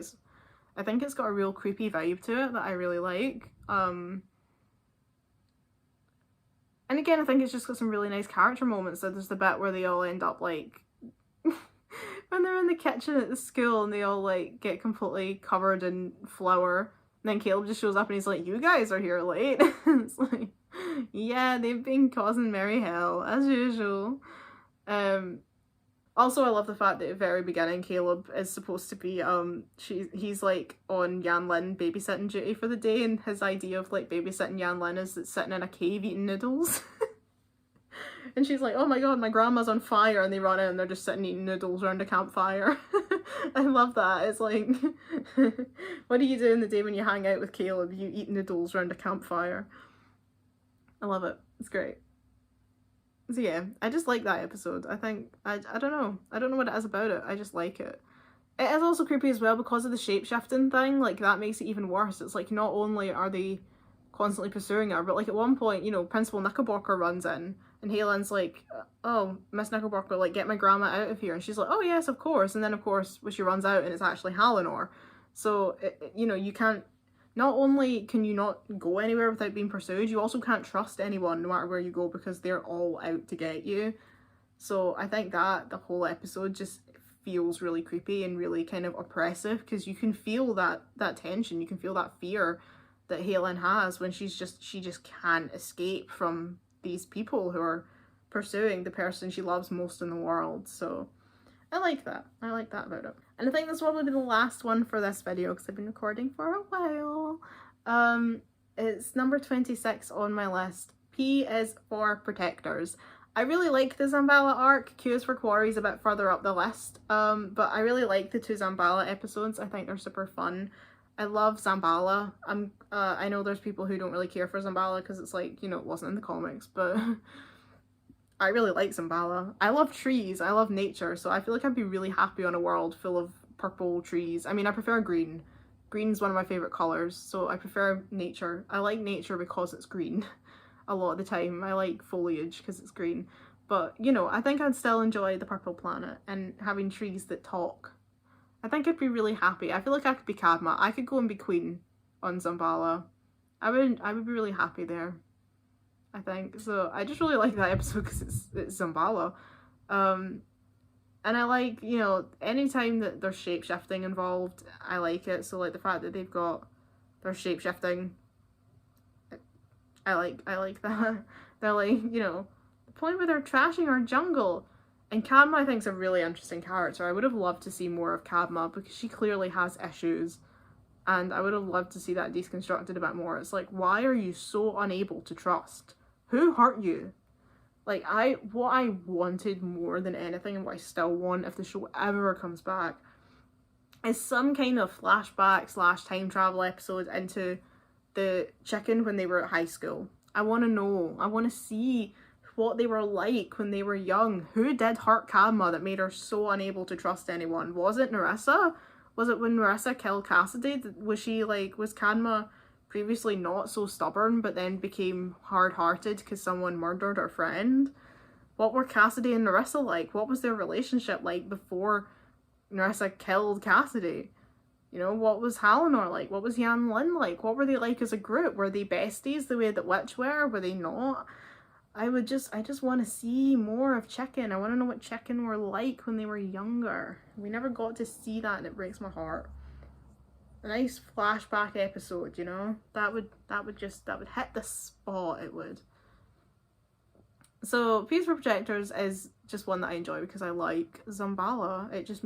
I think it's got a real creepy vibe to it that I really like. And again, I think it's just got some really nice character moments. So there's the bit where they all end up, like, when they're in the kitchen at the school and they all, like, get completely covered in flour. And then Caleb just shows up and he's like, you guys are here late. It's like, yeah, they've been causing merry hell, as usual. Also, I love the fact that at the very beginning, Caleb is supposed to be, he's, like, on Yanlin babysitting duty for the day, and his idea of, like, babysitting Yanlin is that sitting in a cave eating noodles. And she's like, oh my god, my grandma's on fire, and they run in and they're just sitting eating noodles around a campfire. I love that. It's like, what do you do in the day when you hang out with Caleb? You eat noodles around a campfire. I love it. It's great. So yeah, I just like that episode. I think, I don't know. I don't know what it is about it. I just like it. It is also creepy as well because of the shape-shifting thing. Like, that makes it even worse. It's like, not only are they constantly pursuing her, but, like, at one point, you know, Principal Knickerbocker runs in, and Haylin's like, oh, Miss Knickerbocker, like, get my grandma out of here. And she's like, oh yes, of course. And then, of course, when she runs out, and it's actually Hallinor. So, you know, you can't, not only can you not go anywhere without being pursued, you also can't trust anyone no matter where you go, because they're all out to get you. So I think that the whole episode just feels really creepy and really kind of oppressive, because you can feel that tension, you can feel that fear that Haylin has when she just can't escape from these people who are pursuing the person she loves most in the world. So I like that. I like that about it. And I think this one will be the last one for this video because I've been recording for a while. It's number 26 on my list. P is for Protectors. I really like the Zambala arc. Q is for Quarry's a bit further up the list. But I really like the two Zambala episodes. I think they're super fun. I love Zambala. I know there's people who don't really care for Zambala because it's like, you know, it wasn't in the comics, but I really like Zambala. I love trees. I love nature, so I feel like I'd be really happy on a world full of purple trees. I mean, I prefer green. Green's one of my favorite colors, so I prefer nature. I like nature because it's green a lot of the time. I like foliage because it's green. But, you know, I think I'd still enjoy the purple planet and having trees that talk. I think I'd be really happy. I feel like I could be Kadma. I could go and be queen on Zambala. I would be really happy there, I think. So I just really like that episode because it's Zambala. And I like, you know, anytime that there's shape-shifting involved, I like it. So like the fact that they're shape-shifting, I like that. They're like, you know, the point where they're trashing our jungle. And Kadma I think is a really interesting character. I would have loved to see more of Kadma because she clearly has issues. And I would have loved to see that deconstructed a bit more. It's like, why are you so unable to trust? Who hurt you? Like, what I wanted more than anything, and what I still want if the show ever comes back, is some kind of flashback / time travel episode into the chicken when they were at high school. I want to know. I want to see what they were like when they were young. Who did hurt Kadma that made her so unable to trust anyone? Was it Narissa? Was it when Narissa killed Cassidy? Was Kadma previously not so stubborn but then became hard-hearted because someone murdered her friend? What were Cassidy and Narissa like? What was their relationship like before Narissa killed Cassidy? You know, what was Halinor like? What was Yan Lin like? What were they like as a group? Were they besties the way that Witch were? Were they not? I just want to see more of Chicken. I want to know what Chicken were like when they were younger. We never got to see that and it breaks my heart. A nice flashback episode, you know? That would hit the spot, it would. So Peace for Protectors is just one that I enjoy because I like Zambala. I just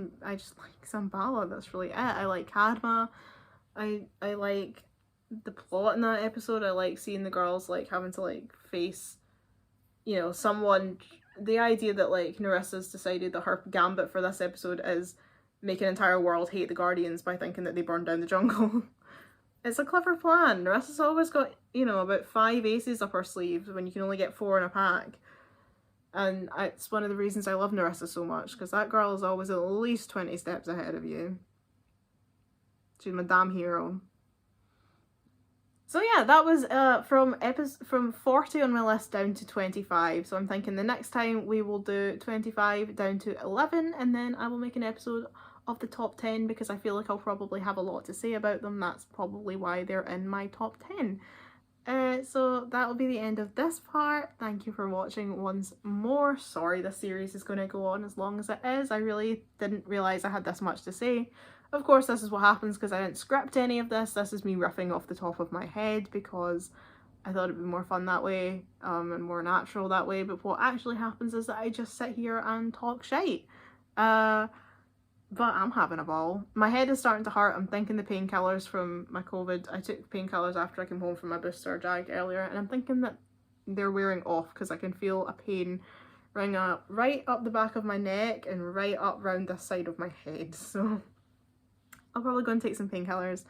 like Zambala, that's really it. I like Kadma. I like the plot in that episode. I like seeing the girls like having to like face, you know, someone. The idea that like Narissa's decided that her gambit for this episode is make an entire world hate the Guardians by thinking that they burned down the jungle. It's a clever plan. Narissa's always got, you know, about 5 aces up her sleeve when you can only get 4 in a pack. And it's one of the reasons I love Narissa so much, because that girl is always at least 20 steps ahead of you. She's my damn hero. So yeah, that was from 40 on my list down to 25. So I'm thinking the next time we will do 25 down to 11, and then I will make an episode of the top 10 because I feel like I'll probably have a lot to say about them. That's probably why they're in my top 10. So that will be the end of this part. Thank you for watching once more. Sorry this series is going to go on as long as it is. I really didn't realise I had this much to say. Of course, this is what happens because I didn't script any of this. This is me riffing off the top of my head because I thought it'd be more fun that way, and more natural that way. But what actually happens is that I just sit here and talk shite. But I'm having a ball. My head is starting to hurt. I'm thinking the painkillers from my COVID. I took painkillers after I came home from my booster jag earlier, and I'm thinking that they're wearing off because I can feel a pain right up the back of my neck and right up round this side of my head. So I'll probably go and take some painkillers,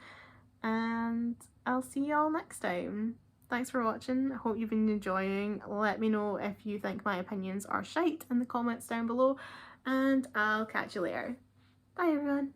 and I'll see y'all next time. Thanks for watching. I hope you've been enjoying. Let me know if you think my opinions are shite in the comments down below, and I'll catch you later. Bye everyone.